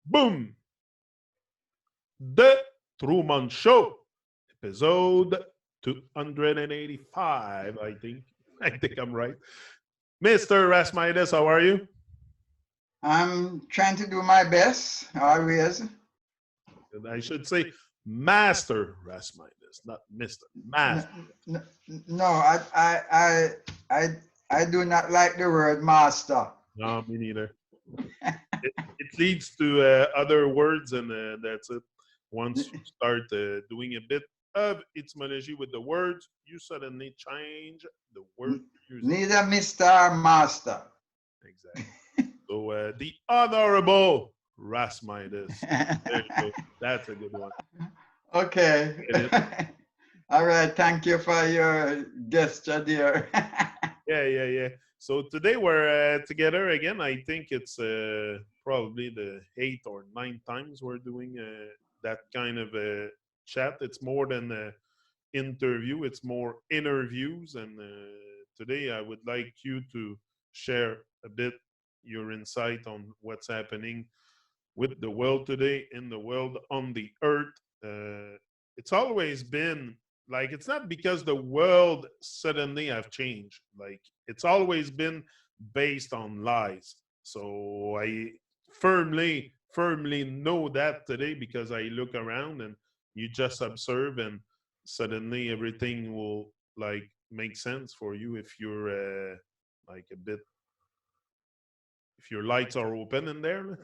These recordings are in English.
Boom! The TruMon Show, episode 285, I think. I think I'm right. Mr. Rasmidas, how are you? I'm trying to do my best, always. And I should say Master Rasmidas, not Mr. N- Master. No, I, I do not like the word master. No, me neither. It leads to other words, and that's it. Once you start doing a bit of etymology with the words, you suddenly change the word you're using. Neither Mr. or master. Exactly. So the honorable Rasmidas. There you go. That's a good one. Okay. Get it? All right. Thank you for your gesture, dear. Yeah. So today we're together again. I think it's probably the 8th or 9th times we're doing that kind of chat. It's more than a interview, it's more interviews. And today I would like you to share a bit your insight on what's happening with the world today, in the world, on the earth. It's always been like, it's not because the world suddenly have changed. Like, it's always been based on lies. So I firmly know that today, because I look around and you just observe, and suddenly everything will like make sense for you if you're like a bit, if your lights are open in there.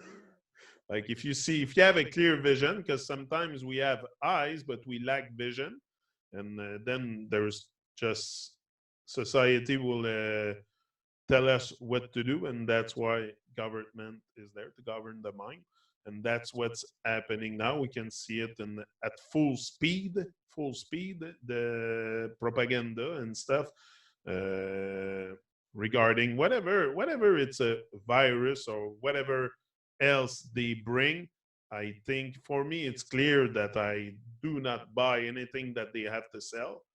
Like, if you see, if you have a clear vision, because sometimes we have eyes but we lack vision, and then there's just society will tell us what to do, and that's why government is there to govern the mind. And that's what's happening now. We can see it at full speed, the propaganda and stuff, uh, regarding whatever it's a virus or whatever else they bring. I think for me it's clear that I do not buy anything that they have to sell,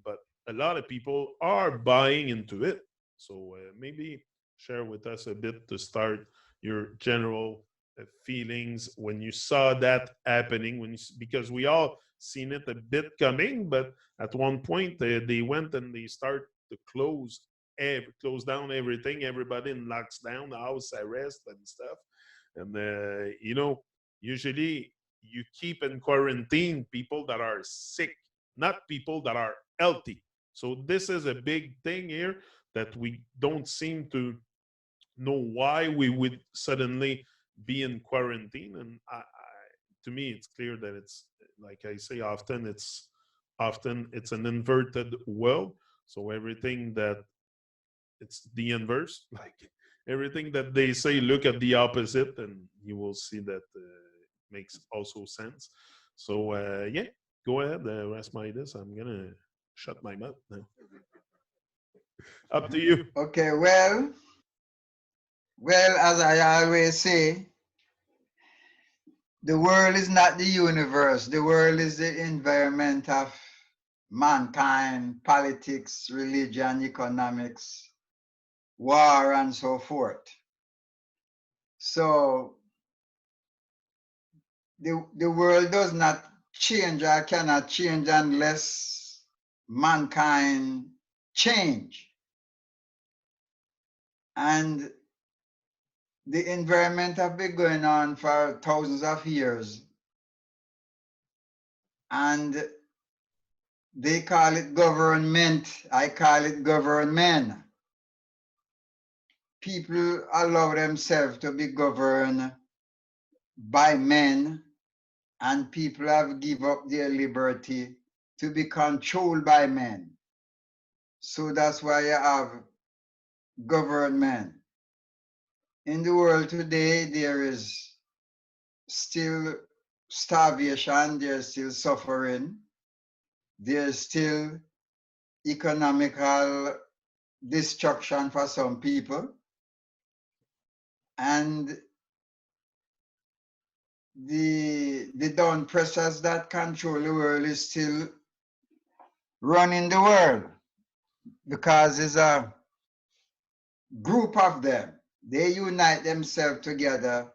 but a lot of people are buying into it. So maybe share with us a bit to start your general feelings when you saw that happening. Because we all seen it a bit coming, but at one point they went and they start to close down everything. Everybody in lockdown, house arrest and stuff. And usually you keep in quarantine people that are sick, not people that are healthy. So this is a big thing here that we don't seem to know why we would suddenly be in quarantine. And to me, it's clear that it's, like I say often it's an inverted world. So everything that it's the inverse, like everything that they say, look at the opposite, and you will see that makes also sense. So yeah, go ahead, Rasmidas. I'm gonna shut my mouth now. Up to you. Okay, well, as I always say, the world is not the universe. The world is the environment of mankind, politics, religion, economics, war, and so forth. So the world does not change or cannot change unless mankind change. And the environment have been going on for thousands of years. And they call it government. I call it government. People allow themselves to be governed by men, and people have give up their liberty to be controlled by men. So that's why you have government. In the world today, there is still starvation, there's still suffering, there's still economical destruction for some people, and the down pressures that control the world is still running the world, because it's a group of them. They unite themselves together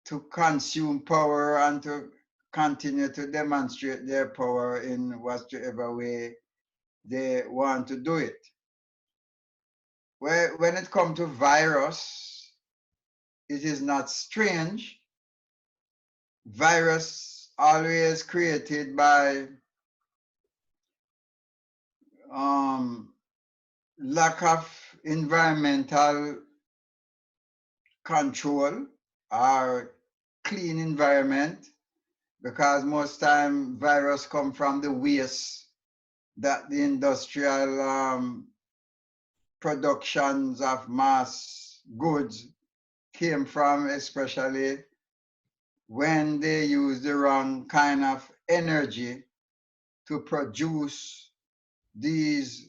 to consume power and to continue to demonstrate their power in whatever way they want to do it. When it comes to virus, it is not strange. Virus always created by um, lack of environmental control or clean environment, because most time virus come from the waste that the industrial productions of mass goods came from, especially when they use the wrong kind of energy to produce these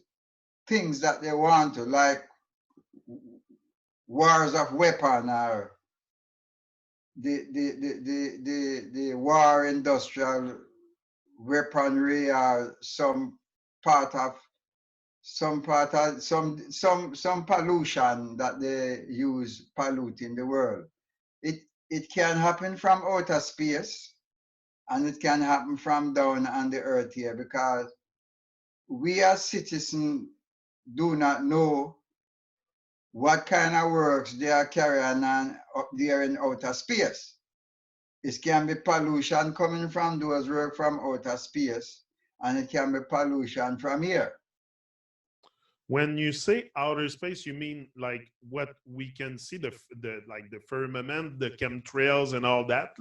things that they want to, like wars of weapon or the war industrial weaponry, or some pollution that they use polluting the world. It can happen from outer space, and it can happen from down on the earth here, because we as citizens do not know what kind of works they are carrying on up there in outer space. It can be pollution coming from those work from outer space, and it can be pollution from here. When you say outer space, you mean like what we can see, the like the firmament, the chemtrails, and all that?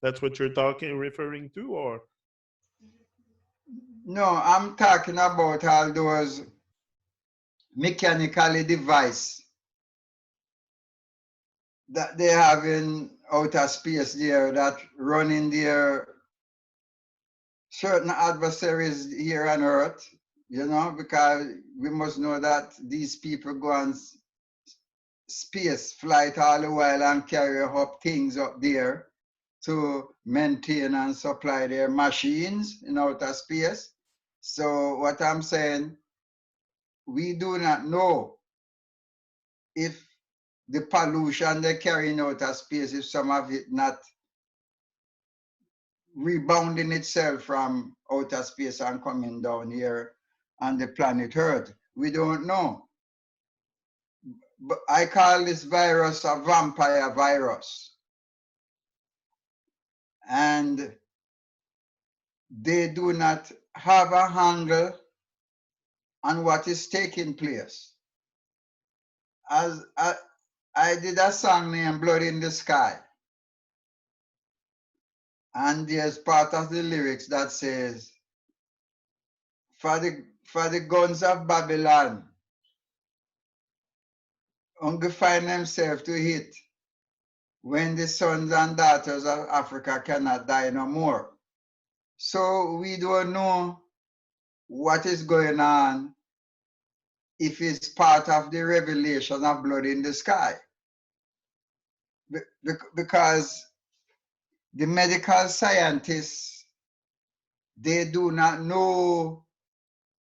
That's what you're referring to, or? No, I'm talking about all those mechanically device that they have in outer space there, that run in their certain adversaries here on earth, because we must know that these people go on space flight all the while and carry up things up there to maintain and supply their machines in outer space. So what I'm saying, we do not know if the pollution they carry in outer space, if some of it not rebounding itself from outer space and coming down here on the planet Earth. We don't know. But I call this virus a vampire virus. And they do not have a handle on what is taking place. As I did a song named Blood in the Sky. And there's part of the lyrics that says, for the guns of Babylon, only find themselves to hit when the sons and daughters of Africa cannot die no more. So we don't know what is going on, if it's part of the revelation of blood in the sky. Because the medical scientists, they do not know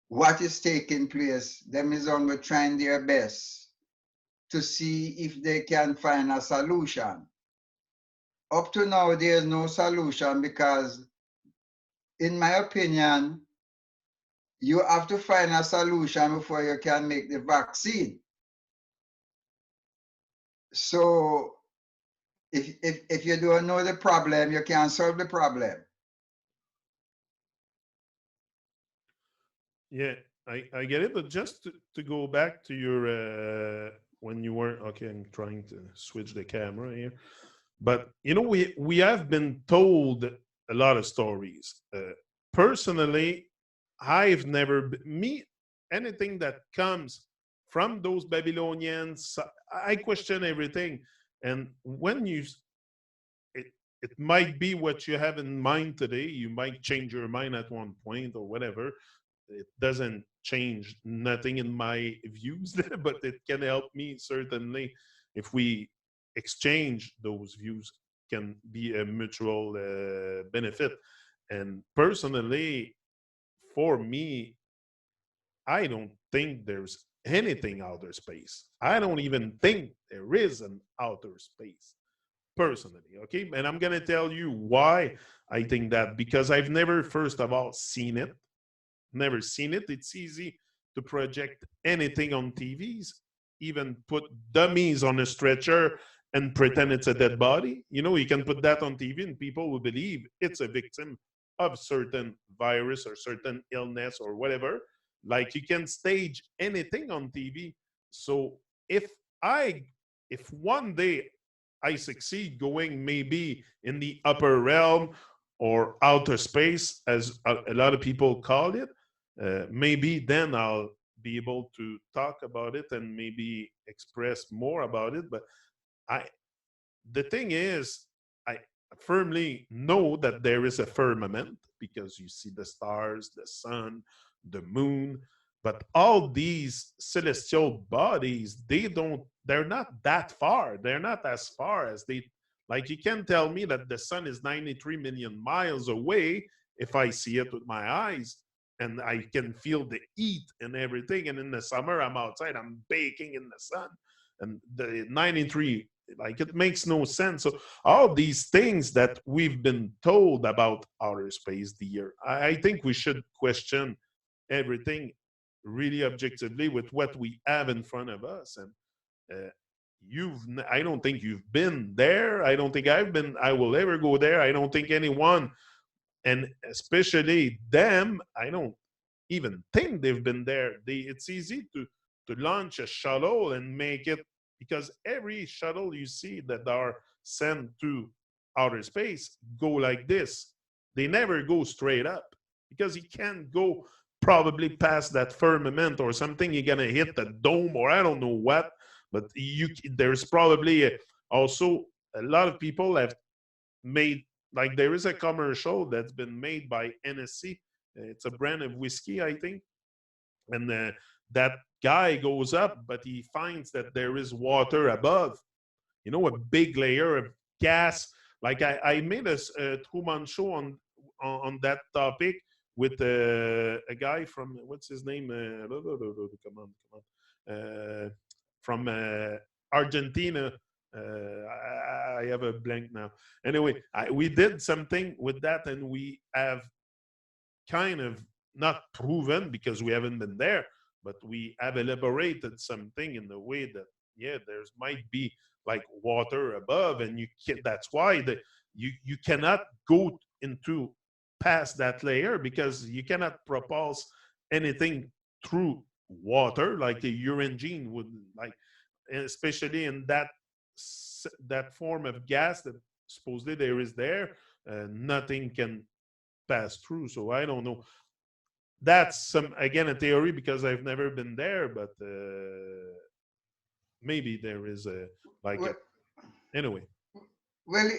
what is taking place. Them is only trying their best to see if they can find a solution. Up to now, there's no solution, because in my opinion, you have to find a solution before you can make the vaccine. So if you don't know the problem, you can't solve the problem. Yeah, I get it, but just to go back to your when you were okay, I'm trying to switch the camera here, but we have been told a lot of stories. Personally, I've never me anything that comes from those Babylonians. I question everything, and when it, it might be what you have in mind today. You might change your mind at one point or whatever. It doesn't change nothing in my views, but it can help me certainly if we exchange those views. Can be a mutual benefit. And personally, for me, I don't think there's anything outer space. I don't even think there is an outer space. personally. Okay, and I'm gonna tell you why I think that, because I've never, first of all, seen it. Never seen it. It's easy to project anything on TVs, even put dummies on a stretcher and pretend it's a dead body. You know, you can put that on TV and people will believe it's a victim of certain virus or certain illness or whatever. Like, you can stage anything on TV. So if I, if one day I succeed going maybe in the upper realm or outer space, as a lot of people call it, maybe then I'll be able to talk about it and maybe express more about it. But I, the thing is, I firmly know that there is a firmament because you see the stars, the sun, the moon. But all these celestial bodies, they're not that far. They're not as far as they, like, you can tell me that the sun is 93 million miles away if I see it with my eyes and I can feel the heat and everything. And in the summer, I'm outside, I'm baking in the sun. And the 93, like, it makes no sense. So all these things that we've been told about outer space, the year, I think we should question everything really objectively with what we have in front of us. And uh, I don't think you've been there. I don't think I will ever go there. I don't think anyone, and especially them, I don't even think they've been there. It's easy to launch a shuttle and make it, because every shuttle you see that are sent to outer space go like this. They never go straight up because you can't go probably past that firmament or something. You're gonna hit the dome or I don't know what. But there's probably also a lot of people have made, like, there is a commercial that's been made by NSC. It's a brand of whiskey, I think. And that guy goes up, but he finds that there is water above, you know, a big layer of gas. Like, I made a TruMon show on that topic with a guy from, what's his name? Come on, come on. From Argentina. I have a blank now. Anyway, we did something with that, and we have kind of not proven because we haven't been there, but we have elaborated something in the way that, yeah, there's might be like water above, and that's why you cannot go into past that layer because you cannot propulse anything through water like a urine gene would, like, especially in that form of gas that supposedly there is there. Nothing can pass through. So I don't know. That's some, again, a theory because I've never been there, but maybe there is a, like, Well, anyway. well,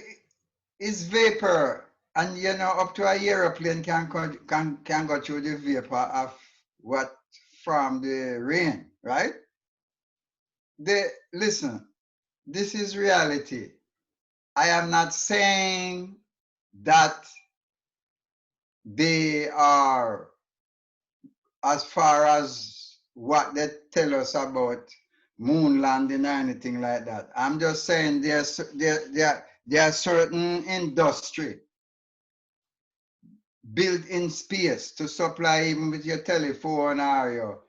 it's vapor, and you know, up to a aeroplane can go through the vapor of what from the rain, right? Listen, this is reality. I am not saying that they are as far as what they tell us about moon landing or anything like that. I'm just saying there's certain industry built in space to supply even with your telephone or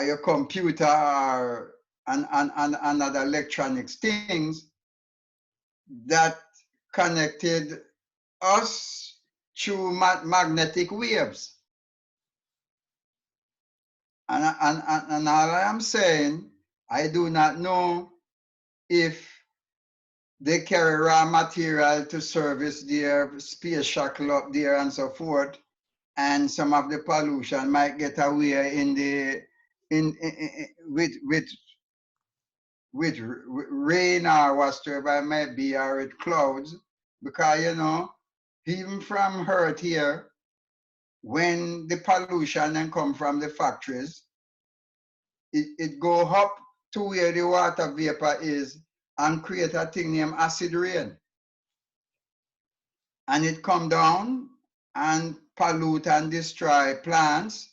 your computer or and other electronics things that connected us through magnetic waves. And all I am saying, I do not know if they carry raw material to service their space shuttle up there and so forth, and some of the pollution might get away in the with rain or whatever it might be, or with clouds, because you know, even from Earth here, when the pollution and come from the factories, it go up to where the water vapor is and create a thing named acid rain. And it come down and pollute and destroy plants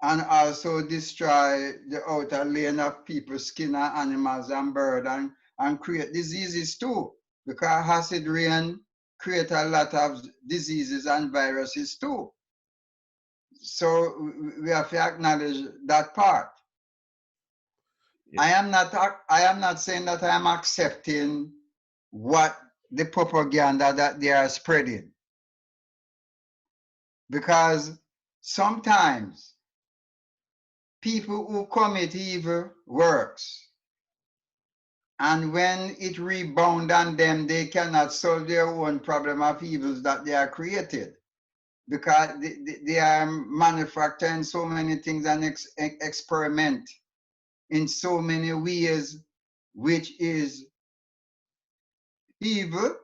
and also destroy the outer layer of people's skin and animals and birds and create diseases too. because acid rain create a lot of diseases and viruses too. So we have to acknowledge that part. Yeah. I am not saying that I am accepting what the propaganda that they are spreading. Because sometimes people who commit evil works, and when it rebounds on them, they cannot solve their own problem of evils that they are created, because they are manufacturing so many things and experiment in so many ways, which is evil,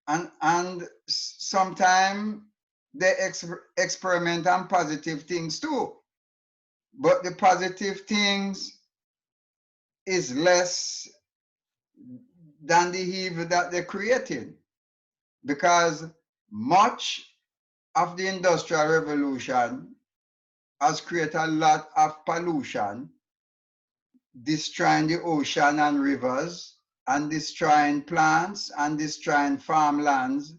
and sometimes they experiment on positive things too. But the positive things is less than the evil that they created, because much of the industrial revolution has created a lot of pollution, destroying the ocean and rivers, and destroying plants and destroying farmlands.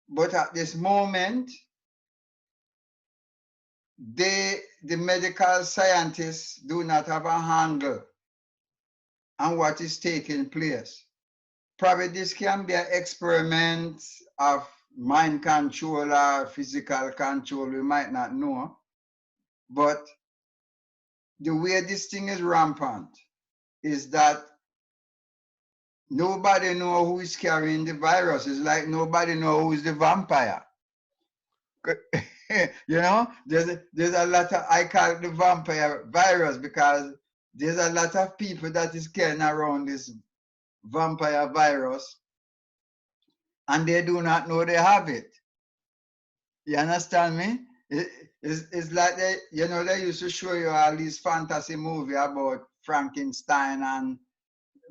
But at this moment, the medical scientists do not have a handle on what is taking place. Probably this can be an experiment of mind control or physical control, we might not know. But the way this thing is rampant is that nobody knows who is carrying the virus. It's like nobody knows who is the vampire. You know, there's a lot of, I call it the vampire virus, because there's a lot of people that is carrying around this vampire virus, and they do not know they have it. You understand me? It's like they, you know, they used to show you all these fantasy movie about Frankenstein and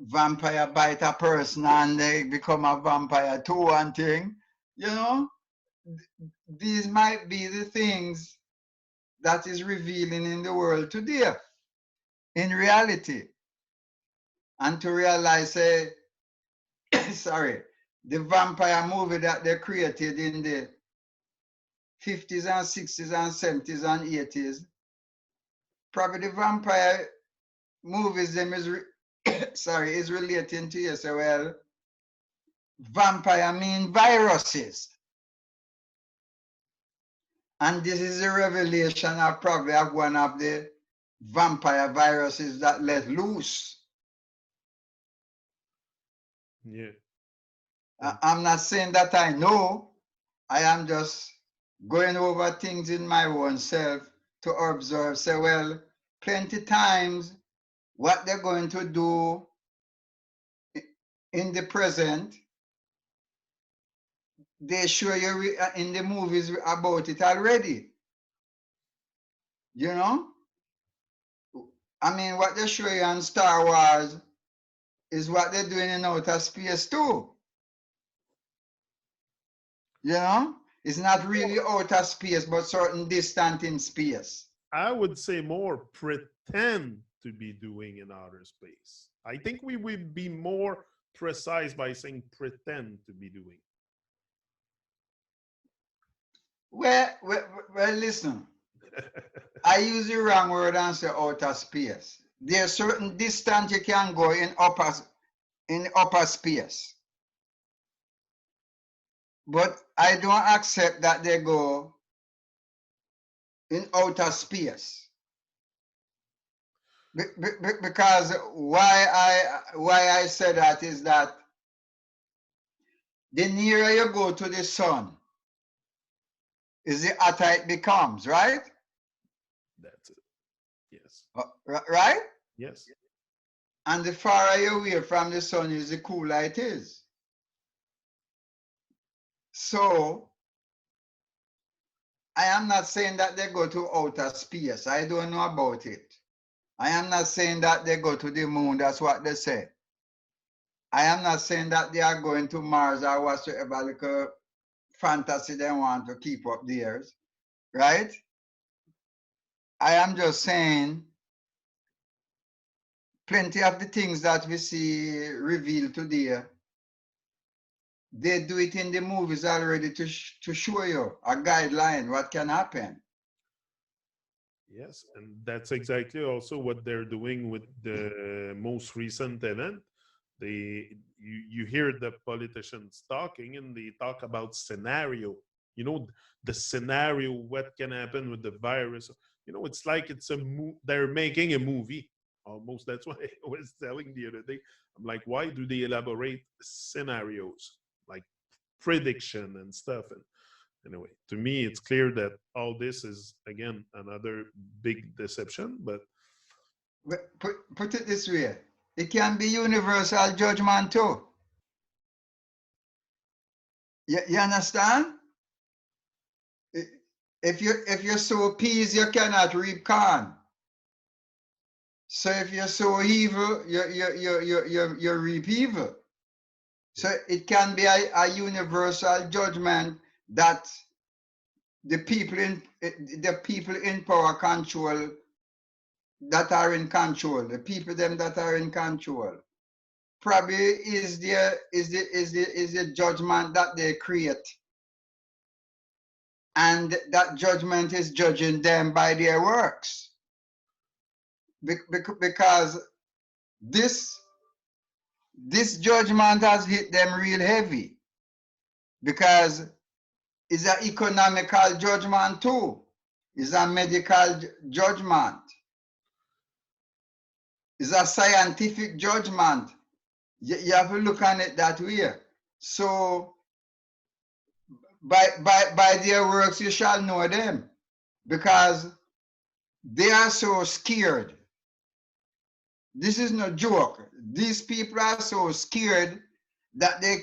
vampire bite a person and they become a vampire too and thing. You know, these might be the things that is revealing in the world today, in reality. And to realize, sorry, the vampire movie that they created in the 50s and 60s and 70s and 80s, probably the vampire movies them is sorry, is relating to you. So, well, vampire mean viruses. And this is a revelation of probably of one of the vampire viruses that let loose. Yeah. I'm not saying that I know. I am just going over things in my own self to observe. Say, well, plenty times what they're going to do in the present, they show you in the movies about it already. You know? I mean, what they show you on Star Wars is what they're doing in outer space too. You know? It's not really outer space, but certain distant in space. I would say more pretend to be doing in outer space. I think we would be more precise by saying pretend to be doing. Well, listen. I use the wrong word and say outer space. There's certain distance you can go in upper space. But I don't accept that they go in outer space. Because why I say that is that the nearer you go to the sun, is the hotter it becomes, right? That's it. Yes. Right? Yes. And the farther you're away from the sun is, the cooler it is. So I am not saying that they go to outer space. I don't know about it. I am not saying that they go to the moon. That's what they say. I am not saying that they are going to Mars or whatsoever little fantasy they want to keep up theirs, right? I am just saying plenty of the things that we see revealed today, they do it in the movies already to show you a guideline what can happen. Yes, and that's exactly also what they're doing with the most recent event. You hear the politicians talking, and they talk about scenario. You know, the scenario, what can happen with the virus. You know, it's like they're making a movie almost. That's what I was telling the other day. I'm like, why do they elaborate scenarios like prediction and stuff? And anyway, to me, it's clear that all this is again another big deception. But Put it this way, it can be universal judgment too. You understand? If you sow peas, you cannot reap corn. So if you sow evil, you reap evil. So it can be a universal judgment that the people in power control, that are in control, the people them that are in control, probably is the judgment that they create, and that judgment is judging them by their works, because this judgment has hit them real heavy, because it's an economical judgment too, it's a medical judgment, it's a scientific judgment. You have to look on it that way. So by their works you shall know them, because they are so scared. This is no joke. These people are so scared that they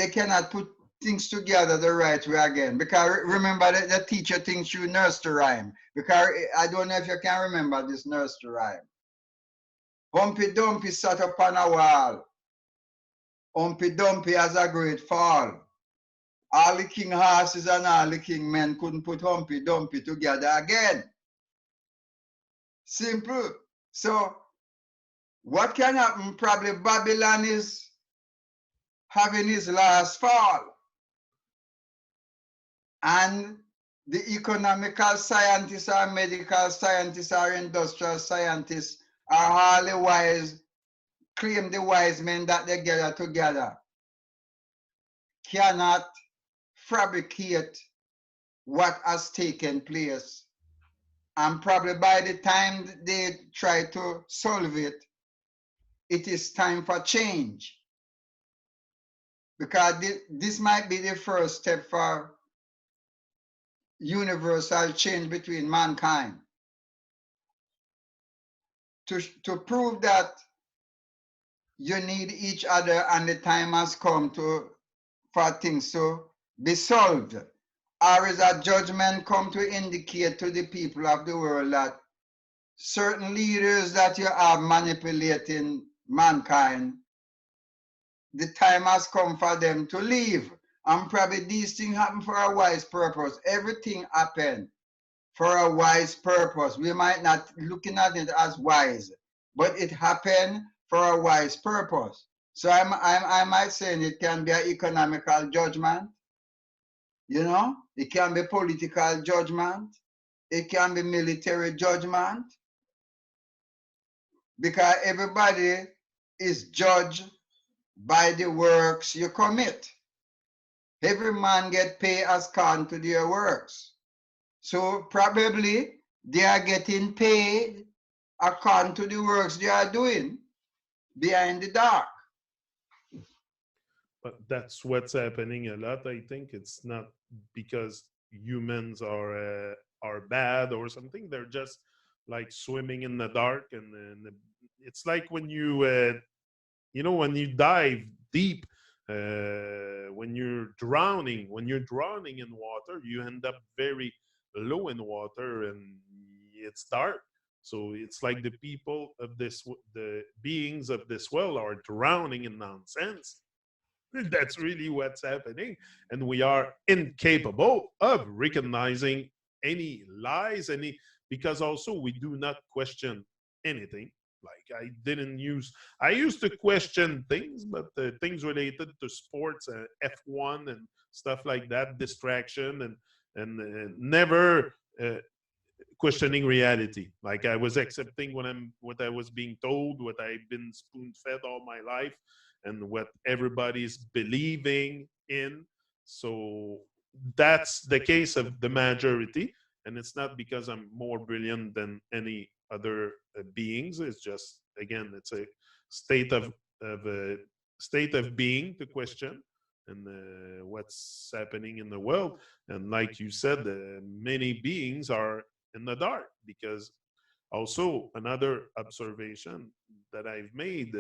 cannot put things together the right way again. Because remember that the teacher thinks you nursery rhyme. Because I don't know if you can remember this nursery rhyme. Humpy Dumpy sat upon a wall. Humpy Dumpy has a great fall. All the king horses and all the king men couldn't put Humpy Dumpy together again. Simple. So what can happen? Probably Babylon is having his last fall. And the economical scientists or medical scientists or industrial scientists are all the wise, claim the wise men that they gather together cannot fabricate what has taken place. And probably by the time they try to solve it, it is time for change. Because this might be the first step for universal change between mankind. To prove that you need each other and the time has come for things to be solved. Or is a judgment come to indicate to the people of the world that certain leaders that you have manipulating mankind, the time has come for them to leave. And probably these things happen for a wise purpose. Everything happened for a wise purpose. We might not looking at it as wise, but it happened for a wise purpose. So I might say it can be an economical judgment, you know, it can be political judgment, it can be military judgment, because everybody is judged by the works you commit. Every man get paid as according to their works. So probably they are getting paid according to the works they are doing behind the dark. but that's what's happening a lot. I think it's not because humans are bad or something. They're just like swimming in the dark, and it's like when you know, when you dive deep, when you're drowning in water, you end up very low in water, and it's dark. So it's like the people of the beings of this world are drowning in nonsense. That's really what's happening, and we are incapable of recognizing any lies, any, because also we do not question anything. Like I used to question things, but things related to sports, F1 and stuff like that, distraction, and never questioning reality. Like I was accepting what I was being told, what I've been spoon fed all my life, and what everybody's believing in. So that's the case of the majority, and it's not because I'm more brilliant than any other beings. It's just again, it's a state of a state of being to question and what's happening in the world. And like you said, many beings are in the dark because also another observation that I've made,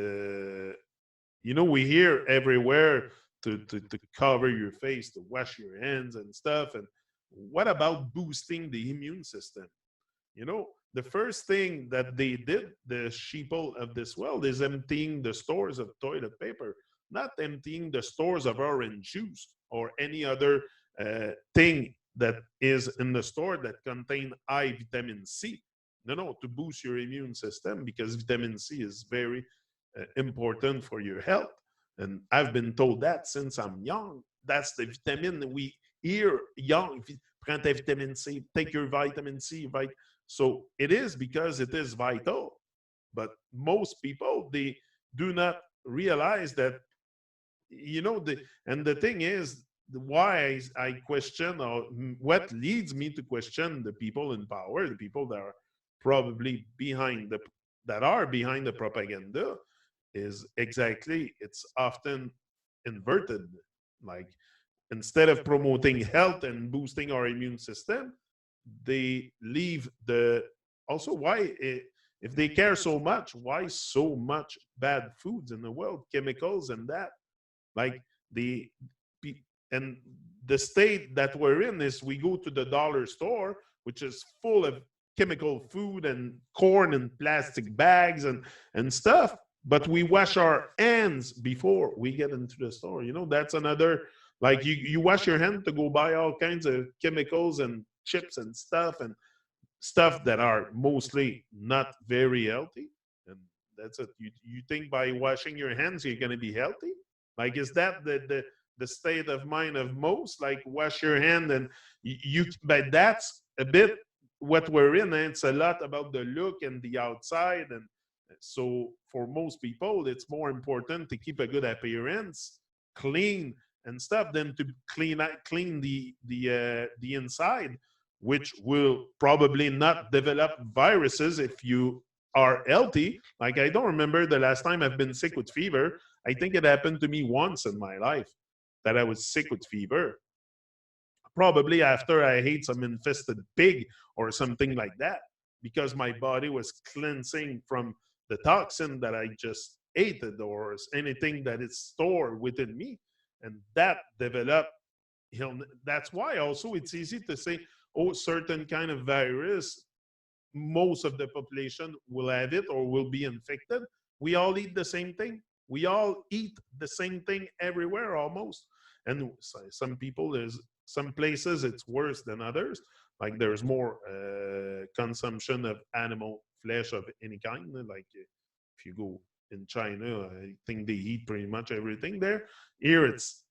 we hear everywhere to cover your face, to wash your hands and stuff. And what about boosting the immune system? The first thing that they did, the sheeple of this world, is emptying the stores of toilet paper, not emptying the stores of orange juice or any other thing that is in the store that contain high vitamin C. No, to boost your immune system because vitamin C is very important for your health. And I've been told that since I'm young. That's the vitamin that we hear young. Prends ta vitamin C, take your vitamin C, so it is because it is vital. But most people, they do not realize that, and the thing is, why I question, or what leads me to question the people in power, the people that are probably behind the propaganda, is exactly, it's often inverted. Like, instead of promoting health and boosting our immune system, they leave the also why if they care so much, why so much bad foods in the world, chemicals and that, like the and the state that we're in is we go to the dollar store, which is full of chemical food and corn and plastic bags and stuff, but we wash our hands before we get into the store. That's another, like, you wash your hand to go buy all kinds of chemicals and chips and stuff that are mostly not very healthy. And that's it. You think by washing your hands you're going to be healthy? Like, is that the state of mind of most? Like, wash your hand and but that's a bit what we're in. And it's a lot about the look and the outside. And so for most people, it's more important to keep a good appearance, clean and stuff, than to clean the inside, which will probably not develop viruses if you are healthy. Like, I don't remember the last time I've been sick with fever. I think it happened to me once in my life that I was sick with fever. Probably after I ate some infested pig or something like that, because my body was cleansing from the toxin that I just ate, or anything that is stored within me. And that developed. That's why also it's easy to say, oh, certain kind of virus, most of the population will have it or will be infected. We all eat the same thing. We all eat the same thing everywhere almost. And some people, there's some places it's worse than others. Like, there's more consumption of animal flesh of any kind. Like, if you go in China, I think they eat pretty much everything there. Here it's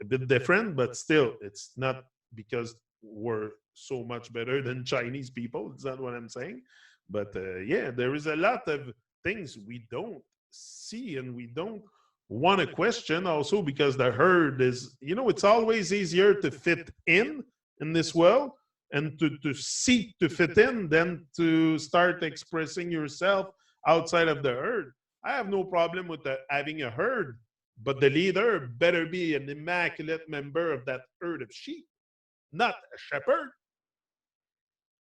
a bit different, but still, it's not because we're so much better than Chinese people. It's not what I'm saying. But yeah, there is a lot of things we don't see and we don't want to question, also because the herd is, it's always easier to fit in this world and to seek to fit in than to start expressing yourself outside of the herd. I have no problem with having a herd, but the leader better be an immaculate member of that herd of sheep, not a shepherd.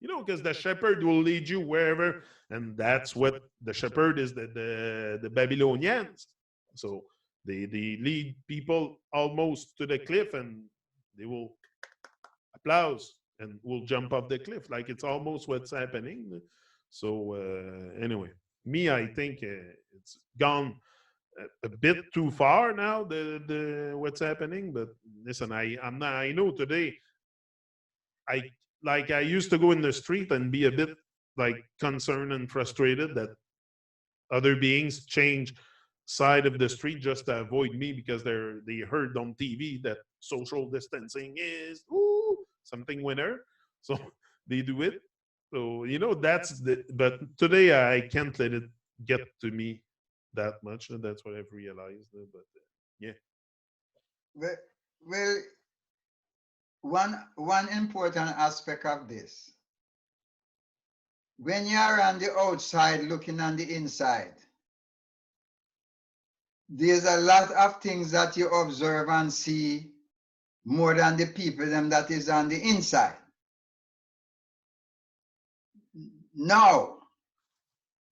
Because the shepherd will lead you wherever, and that's what the shepherd is, the Babylonians. So they lead people almost to the cliff, and they will applause and will jump off the cliff. Like, it's almost what's happening. So anyway, me, I think it's gone a bit too far now, the what's happening. But listen, I'm not, I know today, I I used to go in the street and be a bit like concerned and frustrated that other beings change side of the street just to avoid me because they heard on TV that social distancing is something winner, so they do it. So that's the. But today I can't let it get to me that much, and that's what I've realized. But yeah, Well, well, one important aspect of this, when you're on the outside looking on the inside, there's a lot of things that you observe and see more than the people them that is on the inside. Now,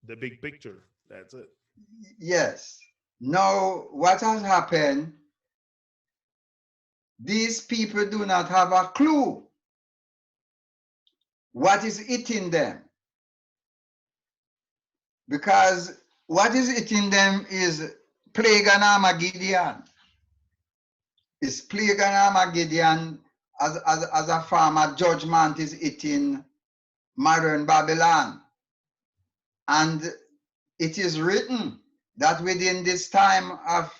the big picture. That's it. yes. Now, what has happened, these people do not have a clue what is eating them. Because what is eating them is plague and Armageddon. It's plague and Armageddon as a form of judgment is eating modern Babylon. And it is written that within this time of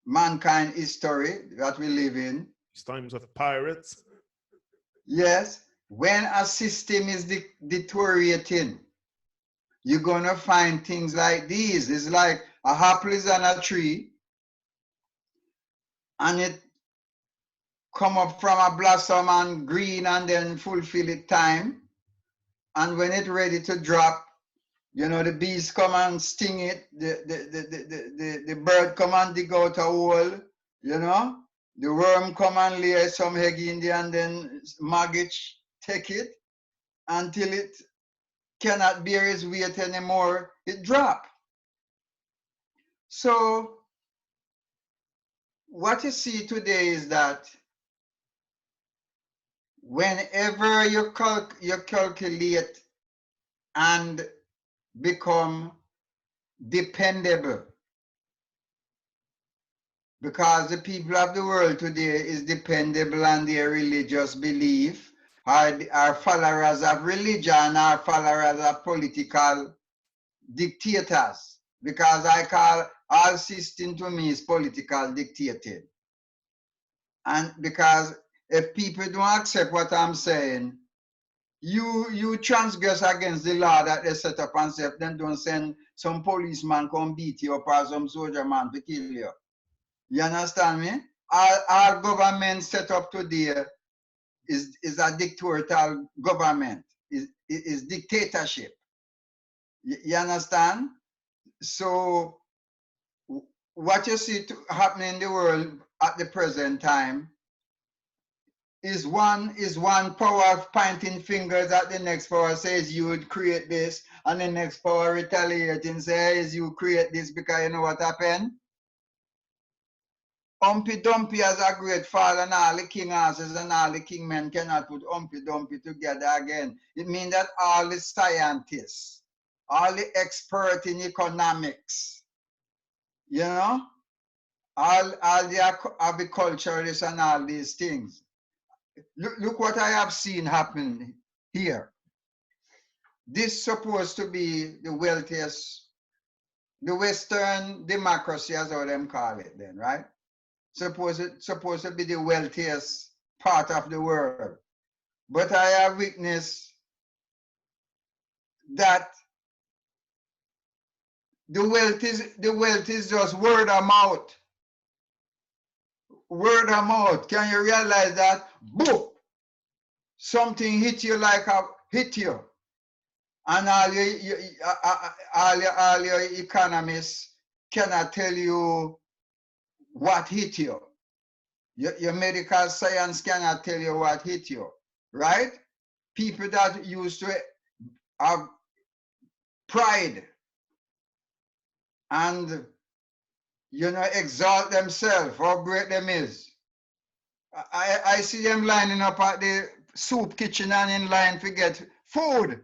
mankind history that we live in, These times of pirates. yes, when a system is deteriorating, you're going to find things like these. It's like a apple is on a tree and it come up from a blossom and green and then fulfill its time. And when it's ready to drop, the bees come and sting it, the bird come and dig out a hole, the worm come and lay some egg in there and then maggots take it until it cannot bear its weight anymore, it drop. So what you see today is that whenever you calculate and become dependable, because the people of the world today is dependable on their religious belief, are followers of religion, are followers of political dictators, because I call all system to me is political dictated. And because if people don't accept what I'm saying, you transgress against the law that they set up and say, then don't send some policeman come beat you up or some soldier man to kill you. You understand me? Our government set up today is a dictatorial government, is dictatorship. You understand? So what you see happening in the world at the present time is one power pointing fingers at the next power, says you would create this, and the next power retaliating says you create this, because you know what happened? Humpy Dumpy has a great fall, and all the king horses and all the king men cannot put Humpy Dumpy together again. It means that all the scientists, all the experts in economics, all the agriculturists and all these things. Look what I have seen happen here. This is supposed to be the wealthiest, the Western democracy, as how them call it then, right? Supposed to be the wealthiest part of the world. But I have witnessed that the wealth is just word of mouth. Word of mouth. Can you realize that? Boom! Something hit you like a hit you. And all your economists cannot tell you what hit you. Your medical science cannot tell you what hit you, right? People that used to have pride and exalt themselves, how great them is. I see them lining up at the soup kitchen and in line to get food.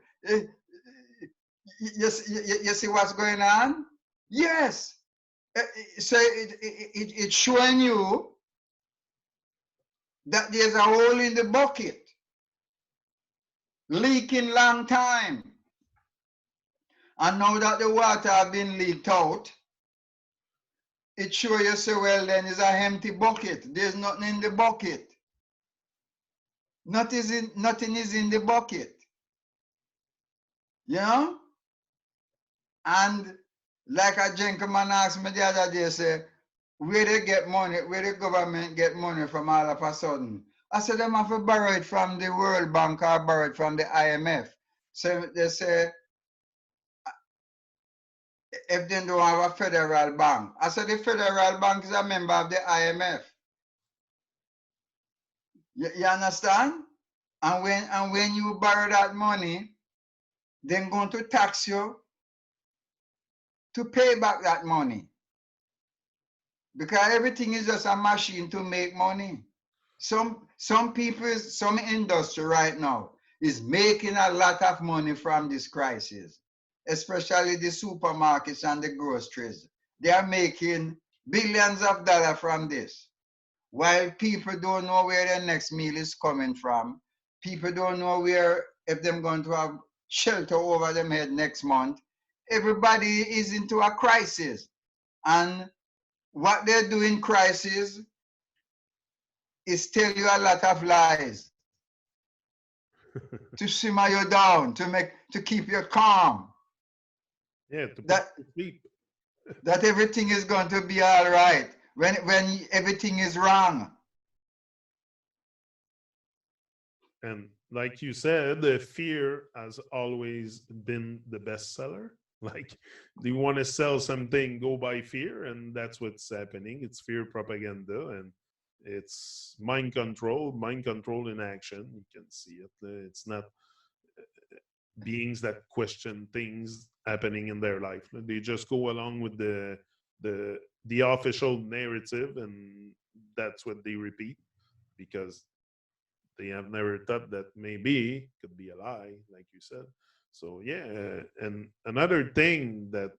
You see what's going on? Yes. So it's showing you that there's a hole in the bucket, leaking long time. And now that the water have been leaked out, it show you say, well, then it's a empty bucket. There's nothing in the bucket. Nothing is in the bucket. You know? And like a gentleman asked me the other day, say, where they get money, where the government get money from all of a sudden. I said, them have to borrow it from the World Bank or borrow it from the IMF. So they say, if they don't have a federal bank. I said, the federal bank is a member of the IMF. You understand? And when you borrow that money, they're going to tax you to pay back that money. Because everything is just a machine to make money. Some people, some industry right now is making a lot of money from this crisis, especially the supermarkets and the groceries. They are making billions of dollars from this. While people don't know where their next meal is coming from, people don't know where, if they're going to have shelter over them head next month. Everybody is into a crisis. And what they do in crisis is tell you a lot of lies to simmer you down, to keep you calm. Yeah, to put That you to sleep. that everything is going to be all right when everything is wrong. And like you said, the fear has always been the best seller. Like, do you want to sell something? Go by fear, and that's what's happening. It's fear propaganda, and it's mind control in action. You can see it. It's not beings that question things happening in their life. They just go along with the official narrative, and that's what they repeat because they have never thought that maybe could be a lie, like you said. So yeah, and another thing that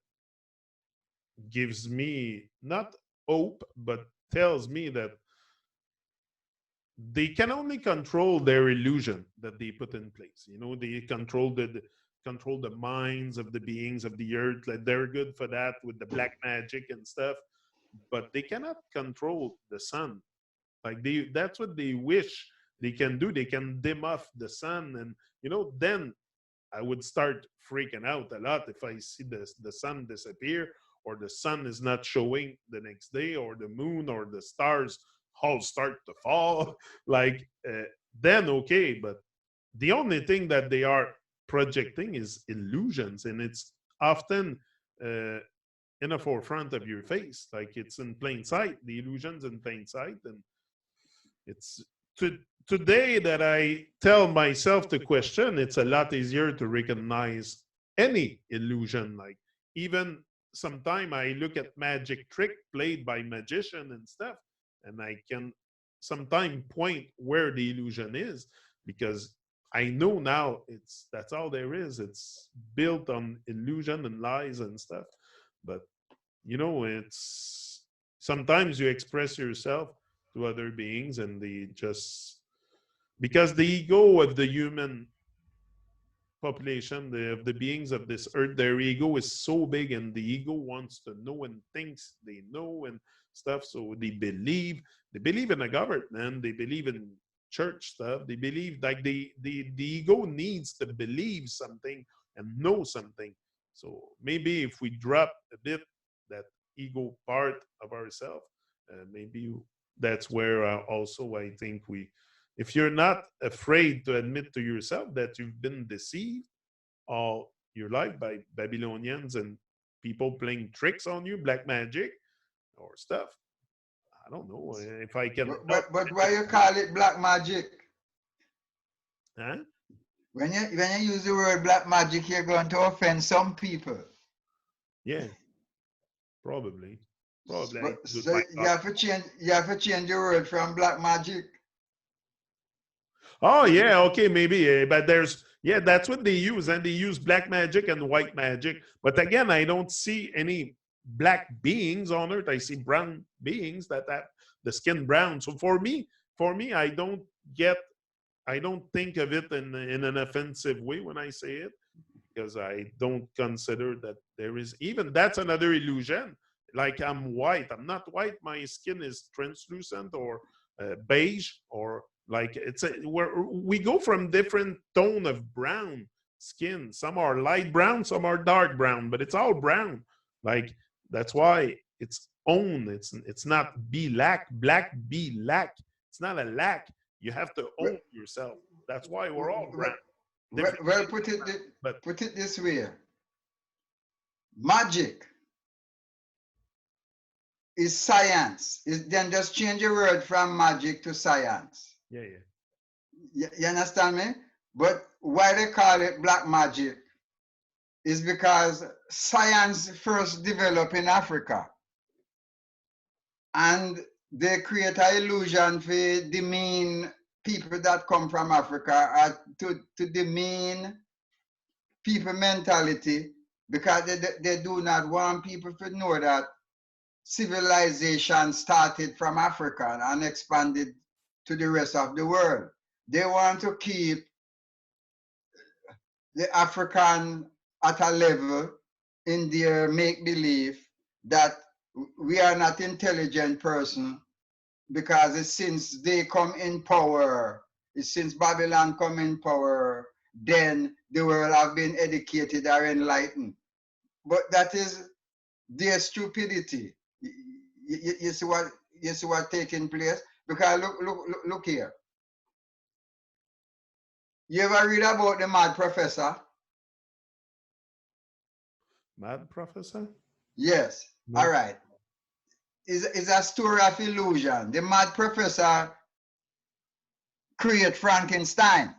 gives me not hope but tells me that they can only control their illusion that they put in place. You know, they control the minds of the beings of the earth. Like they're good for that with the black magic and stuff, but they cannot control the sun. Like that's what they wish they can do. They can dim off the sun, and then I would start freaking out a lot if I see the sun disappear, or the sun is not showing the next day, or the moon or the stars all start to fall. Like then okay, but the only thing that they are projecting is illusions, and it's often uh, in the forefront of your face, like it's in plain sight. The illusions in plain sight, and it's today that I tell myself to question, it's a lot easier to recognize any illusion. Like even sometime I look at magic trick played by magician and stuff, and I can sometime point where the illusion is because I know now that's all there is. It's built on illusion and lies and stuff. But it's sometimes you express yourself to other beings and they just because the ego of the human population, of the beings of this earth, their ego is so big and the ego wants to know and thinks they know and stuff. So they believe in a government, they believe in church stuff, they believe like the ego needs to believe something and know something. So maybe if we drop a bit that ego part of ourselves, maybe that's where also I think if you're not afraid to admit to yourself that you've been deceived all your life by Babylonians and people playing tricks on you, black magic or stuff, I don't know if I can But help. but why you call it black magic? Huh? When you use the word black magic, you're going to offend some people. Yeah, probably. Probably I But do so my you thought. have to change the word from black magic. Oh yeah, okay, maybe. But that's what they use, and they use black magic and white magic. But again, I don't see any black beings on Earth. I see brown beings that have the skin brown. So for me, I don't think of it in an offensive way when I say it. because I don't consider that there is even that's another illusion. Like I'm white, I'm not white. My skin is translucent or beige, or like it's a where we go from different tone of brown skin. Some are light brown, some are dark brown, but it's all brown. Like that's why it's own. It's not be black be lack. It's not a lack. You have to Well, own yourself. That's why we're all well, brown. Different well, shades of brown. But put it this way. Magic is science. Then just change the word from magic to science. yeah, yeah. You understand me? But why they call it black magic is because science first developed in Africa. And they create an illusion for demean people that come from Africa, to demean people mentality, because they do not want people to know that civilization started from Africa and expanded to the rest of the world. They want to keep the African at a level in their make-believe that we are not intelligent person, because it's since they come in power, it's since Babylon come in power, then the world have been educated or enlightened. But that is their stupidity. You see what taking place? Because look here. You ever read about the mad professor? Mad Professor? Yes. All No. right. It's a story of illusion. The mad professor created Frankenstein.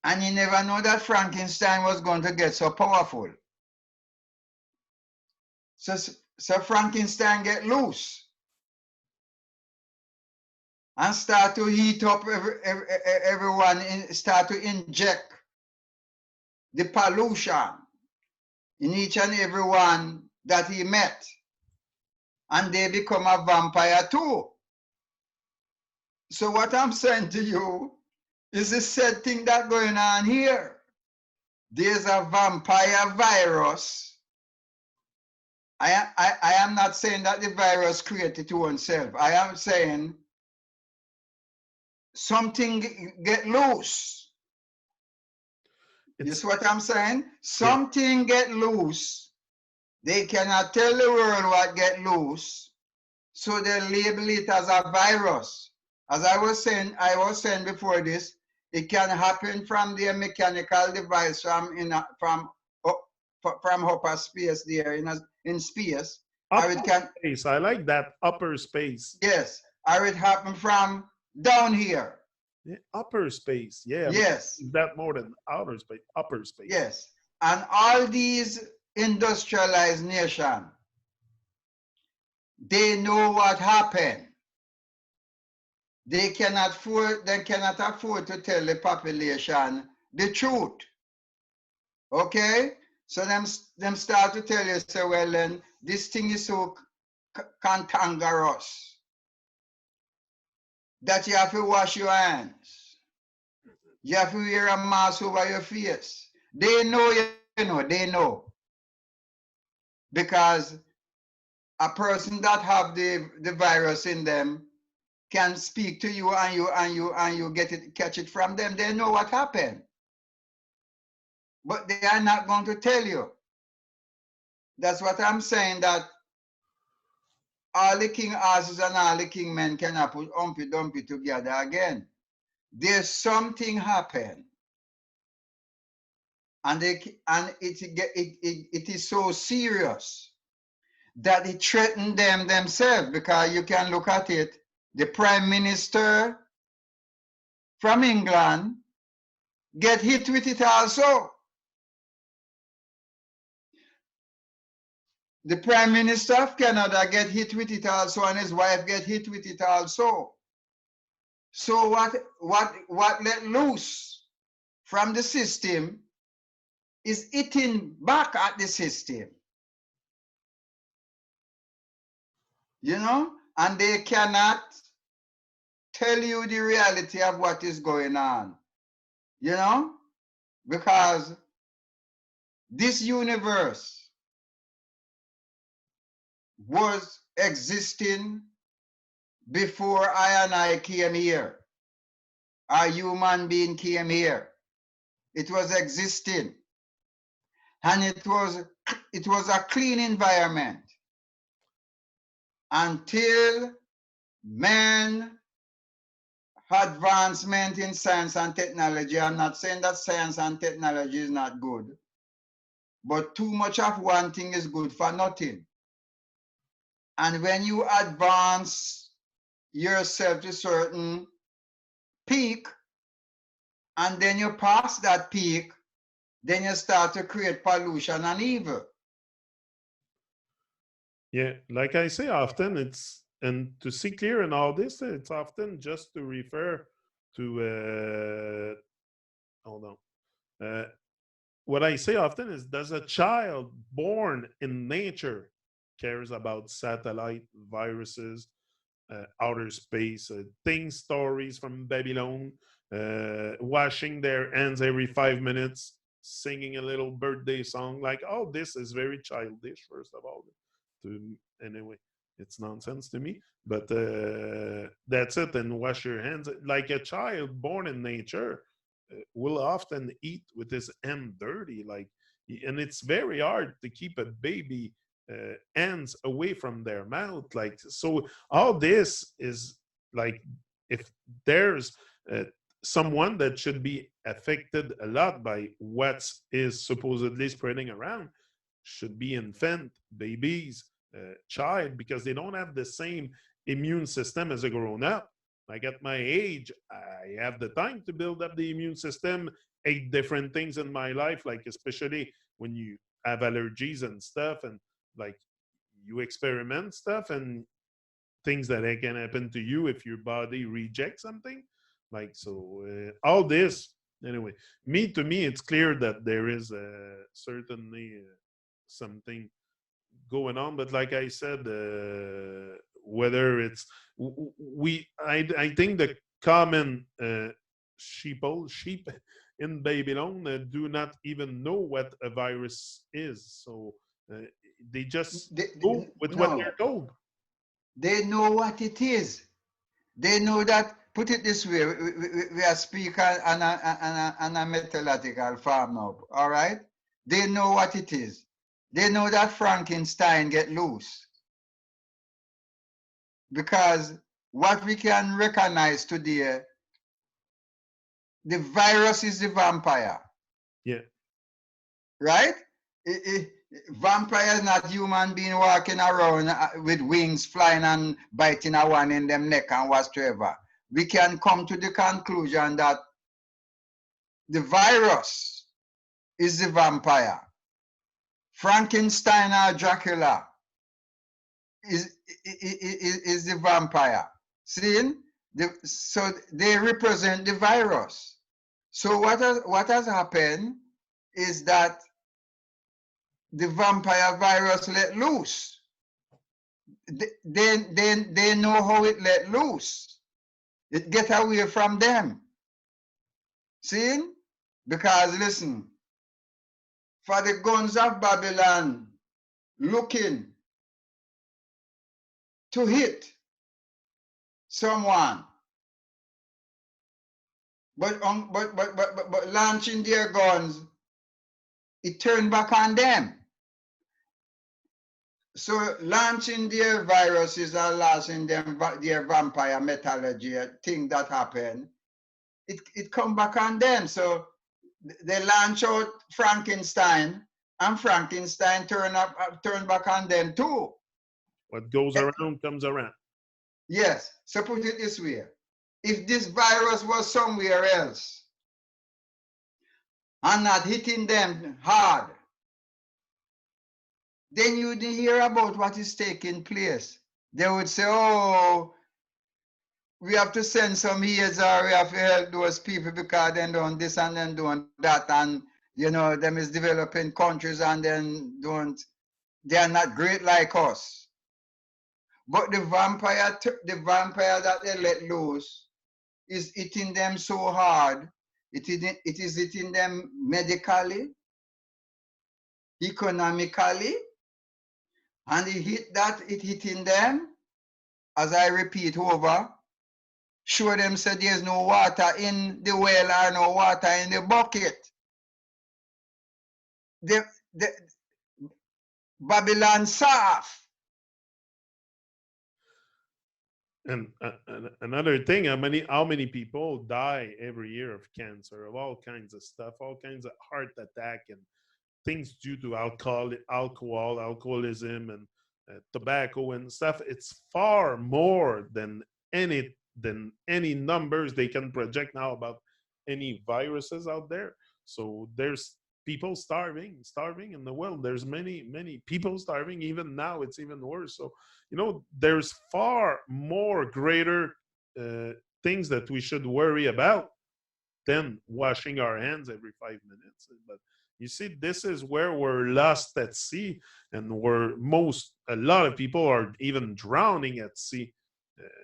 And he never knew that Frankenstein was going to get so powerful. So Frankenstein get loose and start to heat up everyone, start to inject the pollution in each and every one that he met. And they become a vampire too. So what I'm saying to you is the said thing that going on here. There's a vampire virus. I am not saying that the virus created to oneself. I am saying something get loose. You see what I'm saying? Yeah. Something get loose. They cannot tell the world what get loose, so they label it as a virus. As I was saying before this, it can happen from their mechanical device from upper space there in space, or Upper it can, space. I like that upper space. yes, or it happen from down here. Yeah, upper space. Yeah, we Yes, use that more than outer space. Upper space. yes. And all these industrialized nations, they know what happened. They cannot afford to tell the population the truth. Okay? So them start to tell you, say, well then, this thing is so cantankerous that you have to wash your hands. You have to wear a mask over your face. They know, they know. Because a person that have the virus in them can speak to you, and you catch it from them. They know what happened. But they are not going to tell you. That's what I'm saying, that all the king horses and all the king men cannot put Humpy Dumpy together again. There's something happened. And it is so serious that it threatened them themselves, because you can look at it. The prime minister from England get hit with it also. The prime minister of Canada get hit with it also, and his wife get hit with it also. So what let loose from the system is eating back at the system. You know? And they cannot tell you the reality of what is going on. you know, because this universe was existing before I and I came here. A human being came here. It was existing, and it was a clean environment until man advancement in science and technology. I'm not saying that science and technology is not good, but too much of one thing is good for nothing. And when you advance yourself to certain peak, and then you pass that peak, then you start to create pollution and evil. Yeah, like I say often, it's and to see clear in all this, it's often just to refer to hold on. Uh, what I say often is, does a child born in nature cares about satellite, viruses, outer space, thing stories from Babylon, washing their hands every 5 minutes, singing a little birthday song? Like, oh, this is very childish, first of all. To, anyway, it's nonsense to me, but that's it. And wash your hands. Like a child born in nature will often eat with his hand dirty. Like, and it's very hard to keep a baby hands away from their mouth. Like, so all this is like, if there's uh, someone that should be affected a lot by what is supposedly spreading around, should be infant, babies, child, because they don't have the same immune system as a grown up. Like at my age, I have the time to build up the immune system, 8 different things in my life, like especially when you have allergies and stuff, and like you experiment stuff and things that can happen to you if your body rejects something. Like, so all this, anyway, to me, it's clear that there is certainly something going on. But like I said, whether it's I think the common sheep in Babylon do not even know what a virus is. So uh, they just go with what No, they're told. they know what it is. They know that, put it this way, we are speaking on a metallurgical farm now, all right? They know what it is. They know that Frankenstein get loose because what we can recognize today, the virus is the vampire, Yeah. right? Vampire is not human being walking around with wings flying and biting a one in them neck and whatsoever. We can come to the conclusion that the virus is the vampire. Frankenstein or Dracula is the vampire. See? So they represent the virus. So what has happened is that the vampire virus let loose. They know how it let loose. It get away from them. See? Because listen, for the guns of Babylon looking to hit someone, but launching their guns, it turned back on them. So launching their viruses and launching them their vampire metallurgy thing that happened, it come back on them. So they launch out Frankenstein, and Frankenstein turn back on them too. What goes around comes around. Yes. So put it this way: if this virus was somewhere else and not hitting them hard, then you didn't hear about what is taking place. They would say, oh, we have to send some heads, or we have to help those people because they're doing this and then doing that, and them is developing countries and then they're not great like us. But the vampire that they let loose is eating them so hard Is hitting them medically, economically, and it hitting them, as I repeat over, show them say there's no water in the well or no water in the bucket. The Babylon soft. And another thing, how many people die every year of cancer, of all kinds of stuff, all kinds of heart attack and things due to alcoholism, and tobacco and stuff. It's far more than any numbers they can project now about any viruses out there. So there's people starving in the world. There's many people starving. Even now, it's even worse. So there's far more greater uh, things that we should worry about than washing our hands every 5 minutes. But you see, this is where we're lost at sea, and where a lot of people are even drowning at sea.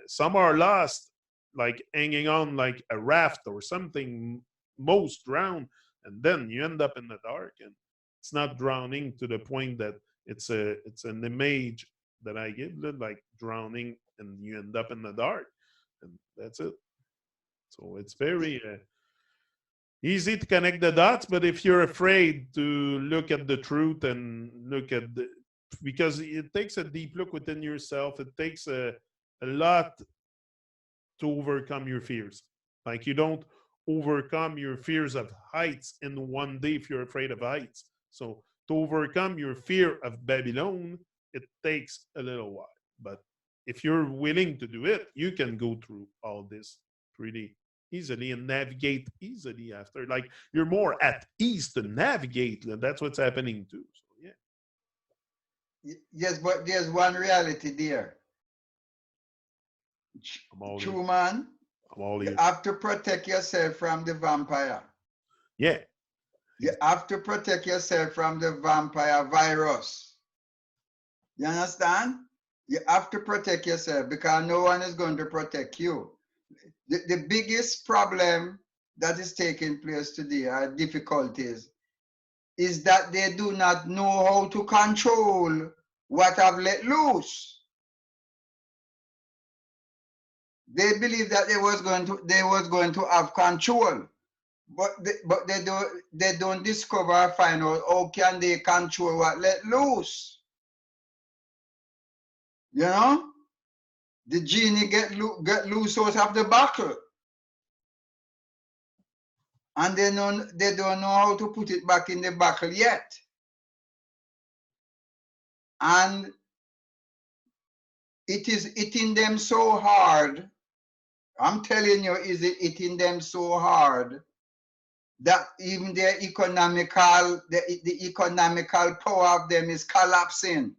Some are lost, like hanging on like a raft or something, most drown, and then you end up in the dark. And it's not drowning to the point that it's an image that I give, like drowning and you end up in the dark, and that's it. So it's very easy to connect the dots, but if you're afraid to look at the truth and because it takes a deep look within yourself, it takes a lot to overcome your fears. Like, you don't overcome your fears of heights in one day if you're afraid of heights. So to overcome your fear of Babylon, it takes a little while. But if you're willing to do it, you can go through all this pretty easily and navigate easily after. Like, you're more at ease to navigate. That's what's happening too. So yeah, Yes, but there's one reality there. I'm all ears. True man, I'm all you ears. have to protect yourself from the vampire. Yeah. You have to protect yourself from the vampire virus. You understand? You have to protect yourself because no one is going to protect you. The biggest problem that is taking place today, are difficulties, is that they do not know how to control what have let loose. They believe that they was going to have control, but they don't discover or find out how can they control what let loose. You know, the genie get loose out of the bottle, and they don't know how to put it back in the bottle yet. And it is hitting them so hard. I'm telling you, is it hitting them so hard that even their the economical power of them is collapsing.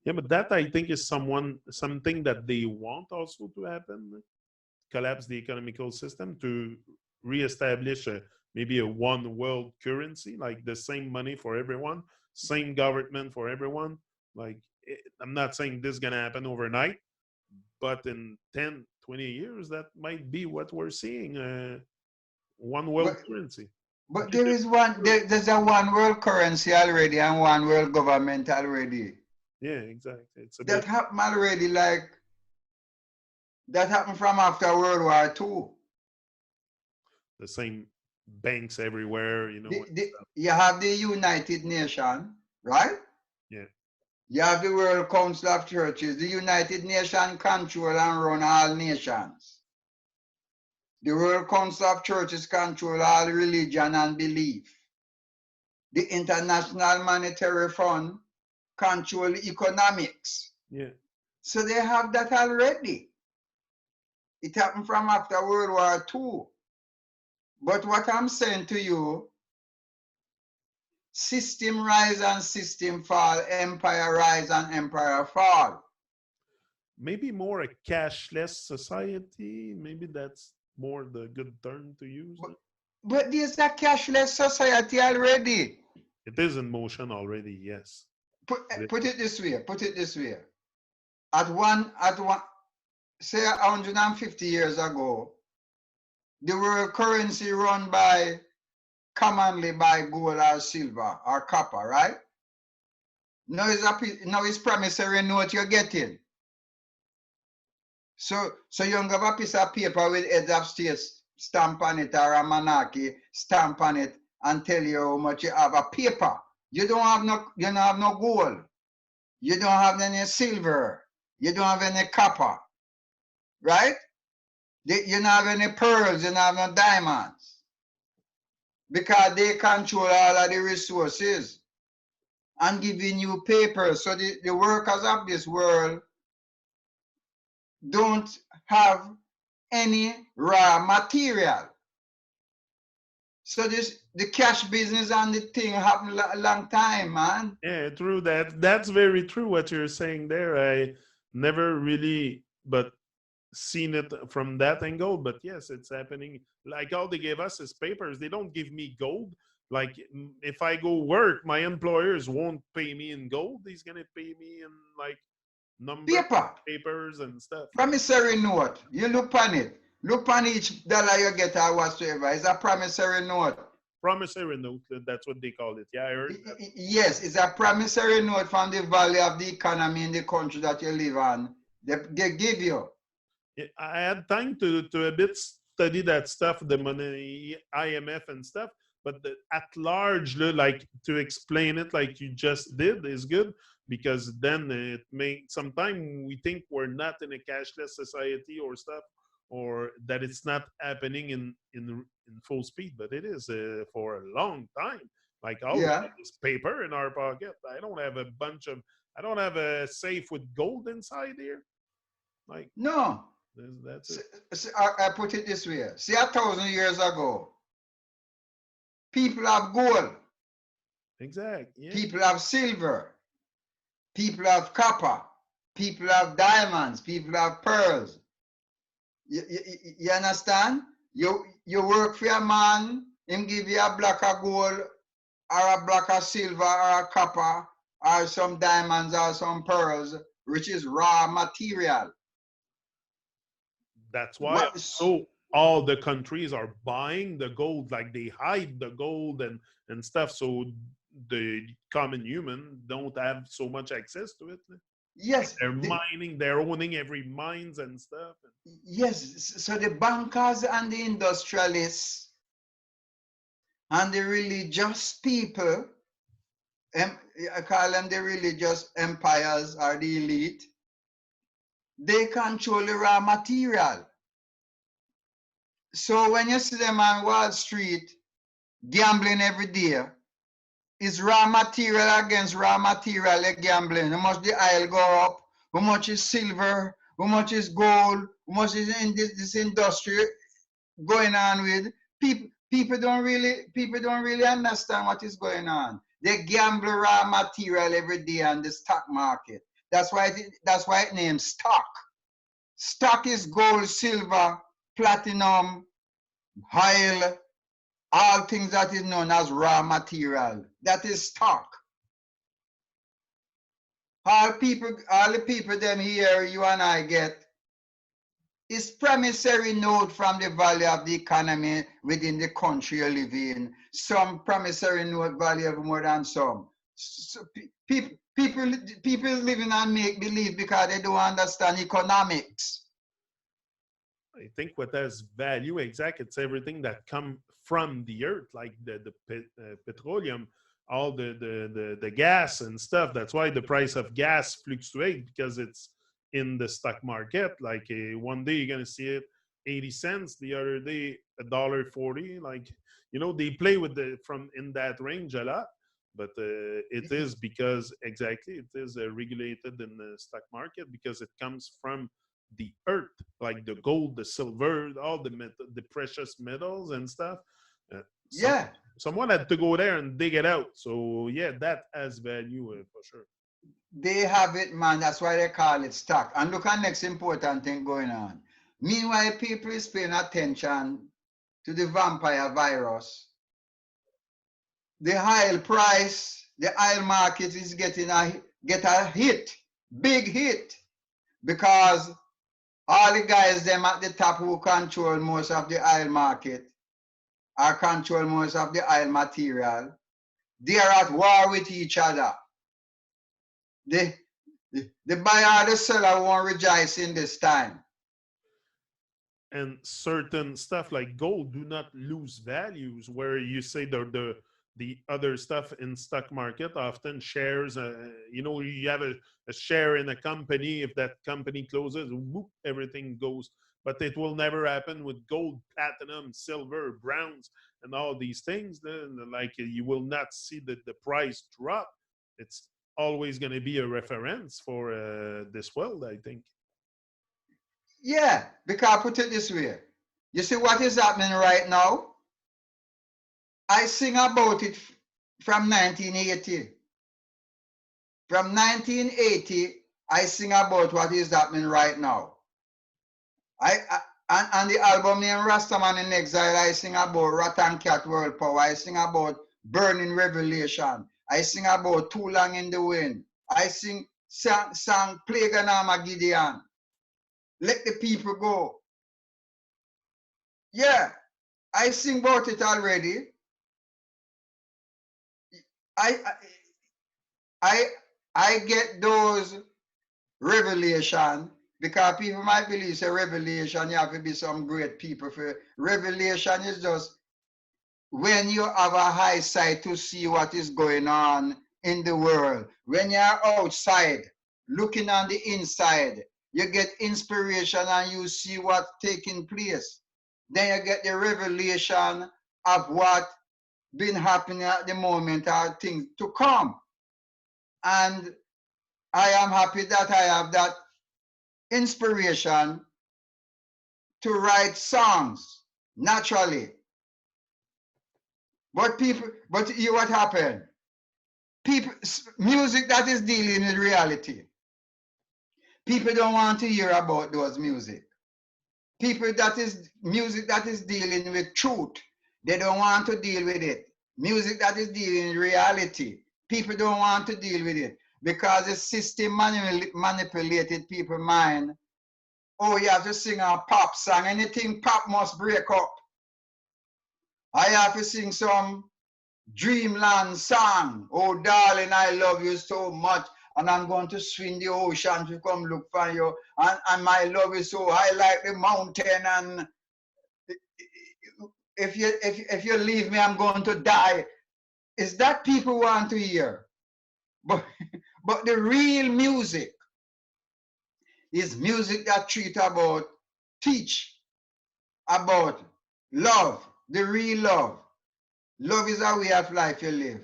Yeah, but that, I think, is something that they want also to happen. Collapse the economical system to reestablish maybe a one world currency, like the same money for everyone, same government for everyone. Like, I'm not saying this is going to happen overnight, but in 10, 20 years, that might be what we're seeing, one world But currency. but there's a one world currency already and one world government already. Yeah, exactly. It's a That bit happened already, like that happened from after World War II. the same banks everywhere, You have the United Nations, right? Yeah. You have the World Council of Churches. The United Nations control and run all nations. The World Council of Churches control all religion and belief. The International Monetary Fund control economics. Yeah. So they have that already. It happened from after World War II. But what I'm saying to you, system rise and system fall, empire rise and empire fall. Maybe more a cashless society. Maybe that's more the good term to use. But there's a cashless society already. It is in motion already, yes. Put it this way, At one, say 150 years ago, the world currency run by commonly by gold or silver or copper, right? Now it's promissory note you're getting. So you don't have a piece of paper with heads of state stamp on it or a monarchy stamp on it and tell you how much you have. A paper. You don't have no gold. You don't have any silver. You don't have any copper. Right? You don't have any pearls, you don't have no diamonds. Because they control all of the resources and giving you paper. So the workers of this world don't have any raw material. So the cash business and the thing happened a long time, man. Yeah, true that. That's very true what you're saying there. I never really but seen it from that angle, but yes, it's happening. Like all they give us is papers. They don't give me gold. Like if I go work, my employers won't pay me in gold. He's gonna pay me in like numbers, Paper, papers, and stuff. Yeah. promissory note. You look on it. Look on each dollar you get or whatsoever. It's a promissory note. Promissory note, that's what they call it. Yeah, I heard that. Yes, it's a promissory note from the value of the economy in the country that you live on. They give you. Yeah, I had time to a bit study that stuff, the money, IMF and stuff, but at large, like to explain it like you just did is good because then it may sometimes we think we're not in a cashless society or stuff, or that it's not happening in full speed, but it is for a long time. Like all we Yeah. have is paper in our pocket. I don't have a safe with gold inside here. Like No. that's it. I put it this way. See, 1,000 years ago, people have gold, Exact. Yeah. people have silver, people have copper, people have diamonds, people have pearls. You understand? You work for a man, him give you a block of gold or a block of silver or a copper or some diamonds or some pearls, which is raw material. That's why What? also all the countries are buying the gold, like they hide the gold and stuff, so the common human don't have so much access to it. Like Yes, they're mining, they're owning every mines and stuff. yes. So the bankers and the industrialists and the religious people, I call them the religious empires or the elite, they control the raw material. So when you see them on Wall Street gambling every day, it's raw material against raw material they're gambling. How much the oil go up, how much is silver, how much is gold, how much is in this industry going on with. People don't really understand what is going on. They gamble raw material every day on the stock market. That's why it named stock. Stock is gold, silver, platinum, oil, all things that is known as raw material. That is stock. All the people them here, you and I get, is promissory note from the value of the economy within the country you live in. Some promissory note value more than some. So people living on make believe because they don't understand economics. I think what has value, exact, it's everything that come from the earth, like the petroleum, all the gas and stuff. That's why the price of gas fluctuate because it's in the stock market. Like one day you're gonna see it 80 cents, the other day $1.40. Like they play with the from in that range a lot. But it is because exactly it is regulated in the stock market because it comes from the earth, like the gold, the silver, all the precious metals and stuff. Uh, some Yeah, someone had to go there and dig it out. So yeah, that has value for sure. they have it, man. That's why they call it stock. And look at next important thing going on. Meanwhile, people is paying attention to the vampire virus. The oil price, the oil market is getting a hit, big hit, because All the guys them at the top who control most of the oil market or control most of the oil material, they are at war with each other. The buyer or the seller won't rejoice in this time. And certain stuff like gold do not lose values, where you say the other stuff in stock market, often shares, you have a share in a company. If that company closes, whoop, everything goes. But it will never happen with gold, platinum, silver, bronze, and all these things. Then, like, you will not see the price drop. It's always going to be a reference for this world, I think. Yeah, because I put it this way. You see what is happening right now? I sing about it from 1980. From 1980, I sing about what is happening right now. And the album named Rastaman in Exile, I sing about Rat and Cat World Power. I sing about Burning Revelation. I sing about Too Long in the Wind. I sing song Plague and Armageddon. Let the people go. Yeah, I sing about it already. I I I get those revelation because people might believe say revelation, you have to be some great people for revelation is just when you have a high sight to see what is going on in the world. When you're outside looking on the inside, you get inspiration and you see what's taking place. Then you get the revelation of what been happening at the moment or things to come. And I am happy that I have that inspiration to write songs naturally. But you what happened? People, music that is dealing with reality. People don't want to hear about those music. People that is music that is dealing with truth. They don't want to deal with it. Music that is dealing with reality. People don't want to deal with it because the system manipulated people's mind. Oh, you have to sing a pop song. Anything pop must break up. I have to sing some Dreamland song. Oh, darling, I love you so much. And I'm going to swim the ocean to come look for you. And my love is so high like the mountain. And if you leave me, I'm going to die. Is that people want to hear? But, but the real music is music that teach about love, the real love. Love is a way of life you live.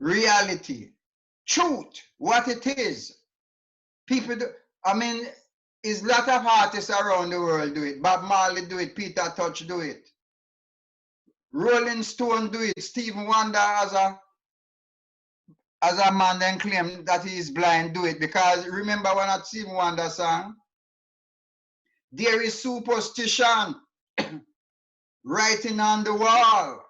Reality, truth, what it is. People do, I mean, there's a lot of artists around the world do it. Bob Marley do it, Peter Tosh do it. Rolling Stone do it. Stephen Wonder as a man then claim that he is blind do it. Because remember when that Stephen Wonder song? There is superstition writing on the wall.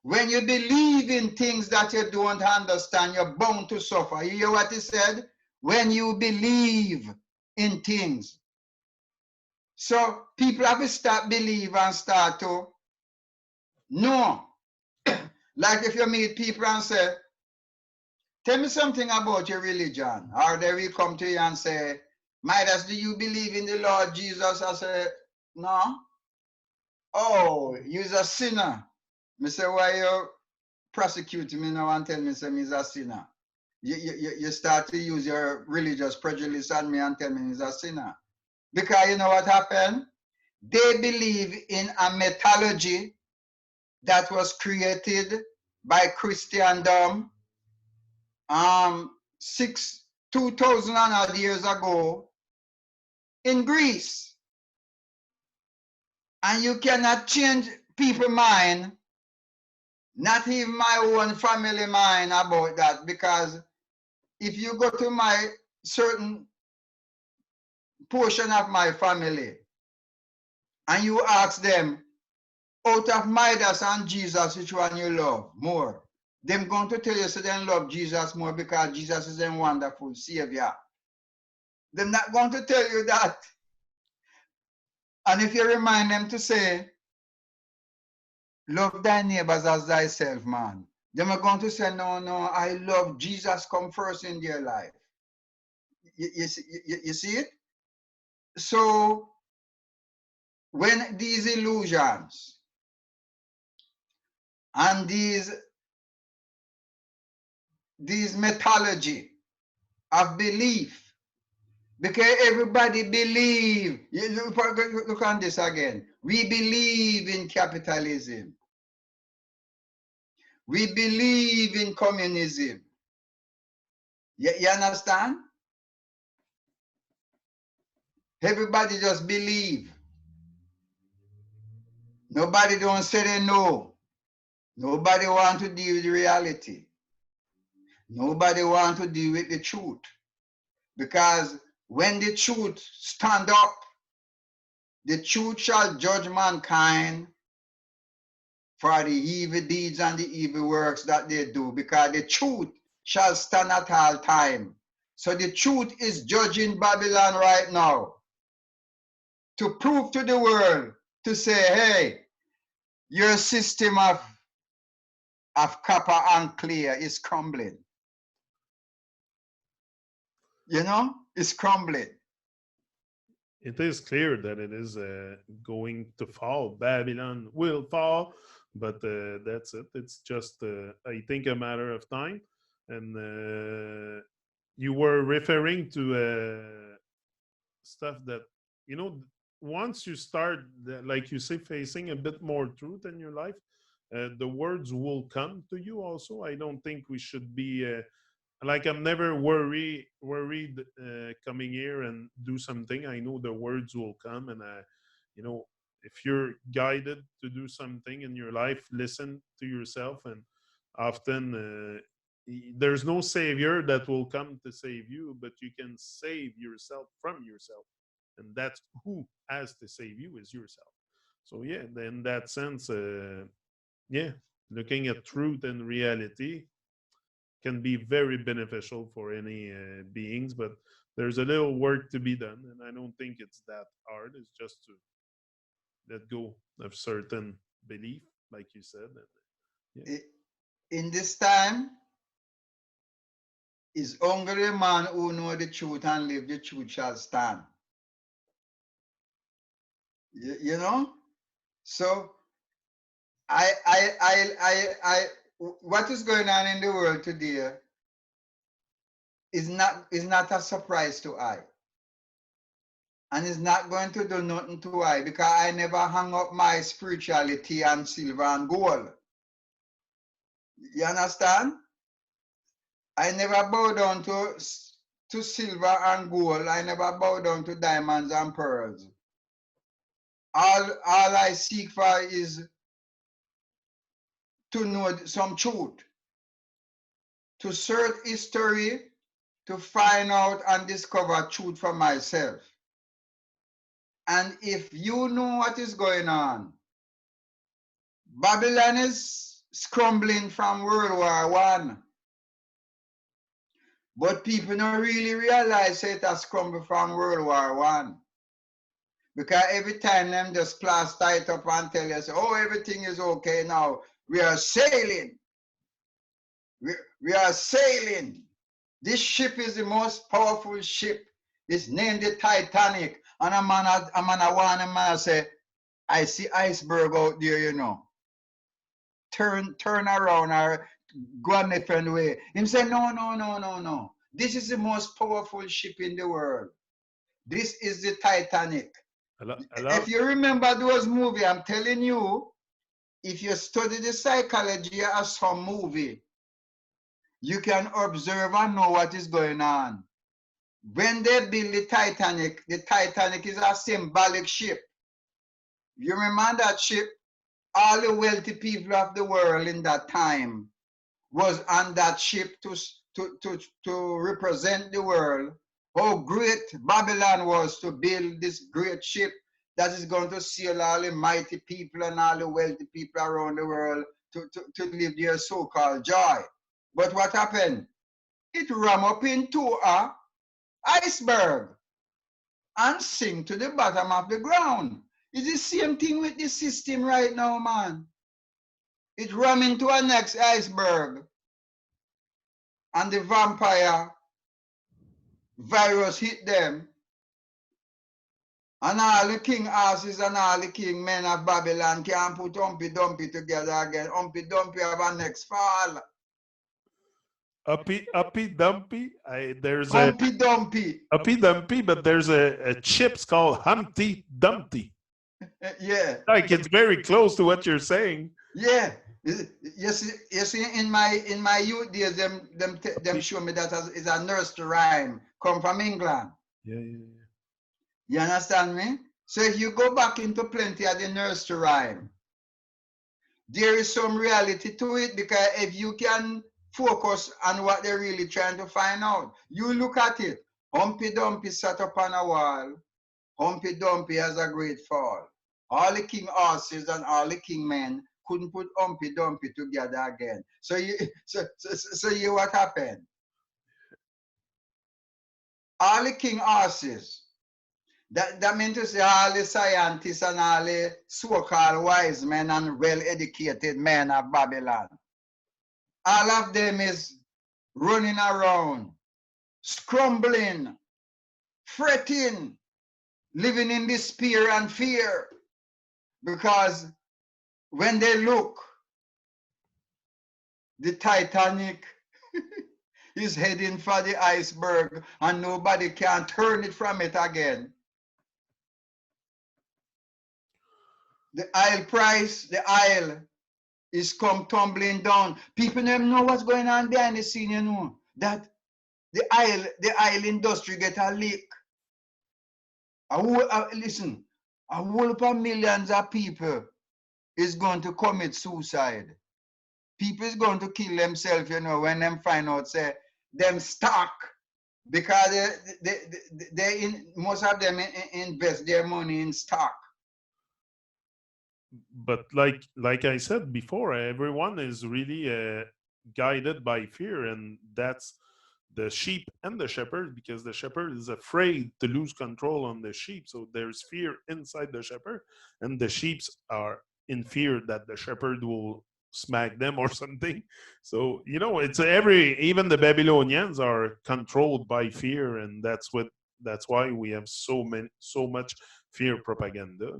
When you believe in things that you don't understand, you're bound to suffer. You hear what he said? When you believe in things. So people have to start believe and start to know. Like if you meet people and say, tell me something about your religion. Or they will come to you and say, Midas, do you believe in the Lord Jesus? I say, no. Oh, you're a sinner. I say, why you prosecuting me now and tell me say I'm a sinner? You start to use your religious prejudice on me and tell me I'm a sinner. Because you know what happened? They believe in a mythology that was created by Christendom 2,000 odd years ago in Greece. And you cannot change people's mind, not even my own family mind about that, because if you go to my certain portion of my family and you ask them, out of Midas and Jesus, which one you love more? Them going to tell you so they love Jesus more because Jesus is a wonderful Savior. They're not going to tell you that And if you remind them to say, love thy neighbors as thyself, man, them are going to say, no, no, I love Jesus come first in their life. You see it? So when these illusions and these methodology of belief, because everybody believe, look on this again. We believe in capitalism. We believe in communism. You understand? Everybody just believe. Nobody don't say they know. Nobody want to deal with the reality. Nobody want to deal with the truth. Because when the truth stand up, the truth shall judge mankind for the evil deeds and the evil works that they do, because the truth shall stand at all time. So the truth is judging Babylon right now to prove to the world, to say, hey, your system of copper and clay is crumbling. You know, it's crumbling. It is clear that it is going to fall. Babylon will fall, but that's it. It's just, I think, a matter of time. And you were referring to stuff that, you know, once you start, like you say, facing a bit more truth in your life, the words will come to you also. I don't think we should be like, I'm never worried coming here and do something. I know the words will come, and you know, if you're guided to do something in your life, listen to yourself. And often there's no savior that will come to save you, but you can save yourself from yourself, and that's who has to save you is yourself. So yeah, in that sense, yeah, looking at truth and reality can be very beneficial for any beings, but there's a little work to be done, and I don't think it's that hard. It's just to let go of certain belief, like you said. And, yeah. In this time, is only the man who know the truth and live the truth shall stand. You know? So what is going on in the world today is not a surprise to I. And it's not going to do nothing to I, because I never hung up my spirituality on silver and gold. You understand? I never bow down to silver and gold. I never bow down to diamonds and pearls. All I seek for is to know some truth, to search history, to find out and discover truth for myself. And if you know what is going on, Babylon is crumbling from World War One. But people don't really realize it has crumbled from World War One. Because every time them just plaster it up and tell us, oh, everything is okay now. We are sailing. We are sailing. This ship is the most powerful ship. It's named the Titanic. And a man say, I see iceberg out there, you know. Turn around or go a different way. Him say, no. This is the most powerful ship in the world. This is the Titanic. If you remember those movies, I'm telling you, if you study the psychology of some movie, you can observe and know what is going on. When they build the Titanic is a symbolic ship. You remember that ship? All the wealthy people of the world in that time was on that ship to represent the world. How great Babylon was to build this great ship that is going to sail all the mighty people and all the wealthy people around the world to live their so-called joy. But what happened? It ran up into an iceberg and sink to the bottom of the ground. It's the same thing with the system right now, man. It ram into a next iceberg. And the vampire virus hit them. And all the king asses and all the king men of Babylon can't put Humpy Dumpy together again. Humpy Dumpy have a next fall. Uppy Dumpy. There's a Humpy Dumpy. Uppy Dumpy, but there's a chips called Humpty Dumpty. Yeah. Like it's very close to what you're saying. Yeah. You see, in my youth days, them show me that as is a nursery rhyme, come from England. Yeah. You understand me? So if you go back into plenty of the nursery rhyme, there is some reality to it, because if you can focus on what they're really trying to find out, you look at it. Humpy Dumpy sat up on a wall. Humpy Dumpy has a great fall. All the king horses and all the king men couldn't put Humpy Dumpy together again. So you what happened? All the king horses, that means to say all the scientists and all the so-called wise men and well-educated men of Babylon, all of them is running around, scrambling, fretting, living in despair and fear, because when they look, the Titanic is heading for the iceberg and nobody can turn it from it again. The oil price, the oil is come tumbling down. People never know what's going on behind the scene, you know. That the oil industry get a leak. Listen, a whole of millions of people is going to commit suicide. People is going to kill themselves, you know, when them find out, say, them stuck, because most of them invest their money in stock. But like I said before, everyone is really guided by fear, and that's the sheep and the shepherd, because the shepherd is afraid to lose control on the sheep. So there's fear inside the shepherd, and the sheep are in fear that the shepherd will smack them or something. So it's even the Babylonians are controlled by fear, and that's why we have so much fear propaganda.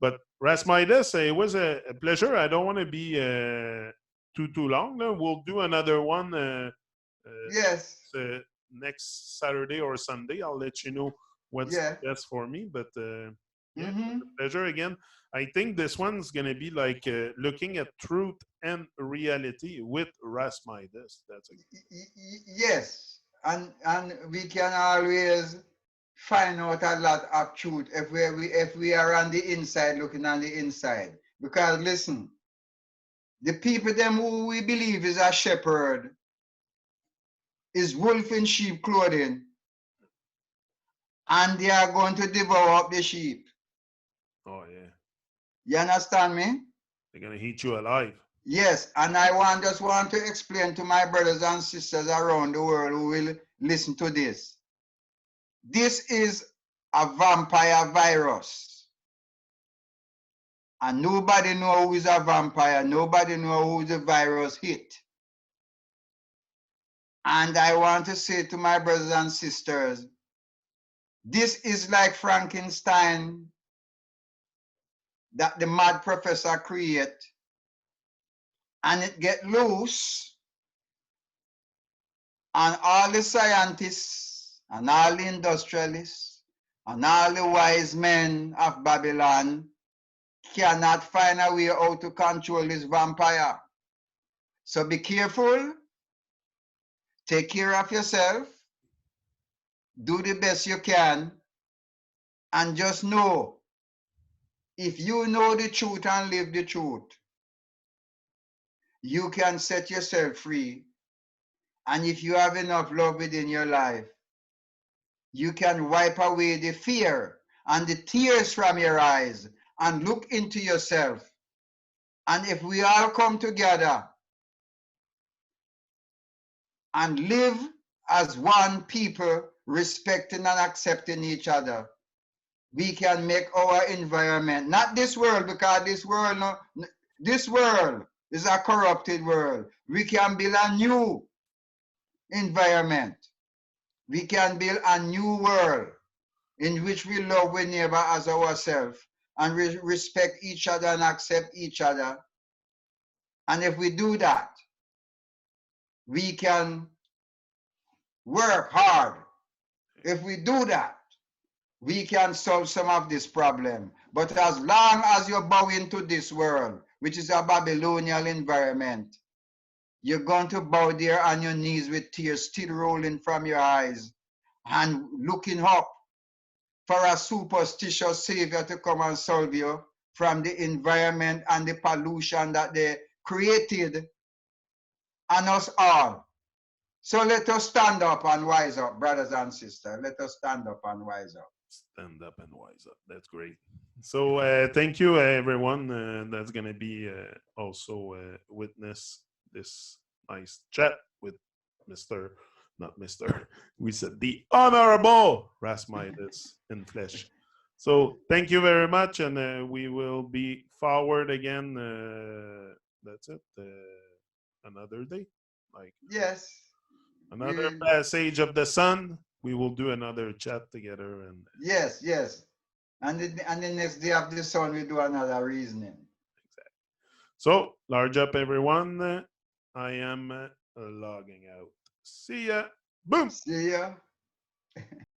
But Rasmidas, it was a pleasure. I don't want to be too long. No? We'll do another one. Yes. Next Saturday or Sunday. I'll let you know what's best for me. But yeah, pleasure again. I think this one's gonna be like looking at truth and reality with Rasmidas. That's yes, and we can always find out a lot of truth if we are on the inside, looking on the inside. Because listen, the people them who we believe is a shepherd is wolf in sheep clothing, and they are going to devour up the sheep. Oh yeah. You understand me? They're gonna eat you alive. Yes, and I just want to explain to my brothers and sisters around the world who will listen to this. This is a vampire virus. And nobody knows who is a vampire. Nobody knows who the virus hit. And I want to say to my brothers and sisters, this is like Frankenstein that the mad professor create, and it get loose, and all the scientists and all the industrialists and all the wise men of Babylon cannot find a way how to control this vampire. So be careful, take care of yourself, do the best you can, and just know, if you know the truth and live the truth, you can set yourself free. And if you have enough love within your life, you can wipe away the fear and the tears from your eyes and look into yourself. And if we all come together and live as one people, respecting and accepting each other, we can make our environment, not this world, because this world, no, this world is a corrupted world. We can build a new environment. We can build a new world in which we love our neighbor as ourselves and we respect each other and accept each other. And if we do that, we can work hard. If we do that, we can solve some of this problem. But as long as you bow into this world, which is a Babylonian environment, you're going to bow there on your knees with tears still rolling from your eyes and looking up for a superstitious savior to come and solve you from the environment and the pollution that they created on us all. So let us stand up and wise up, brothers and sisters. Let us stand up and wise up. Stand up and wise up. That's great. So thank you, everyone. That's gonna be also witness this nice chat with Mister, not Mister. We said the honorable Rasmidas in flesh. So thank you very much, and we will be forward again. That's it. Another day, like Yes, we another will. passage of the sun. We will do another chat together, and Yes, yes. And the next day of the sun, we do another reasoning. exactly. So, large up, everyone. I am logging out. See ya. Boom. See ya.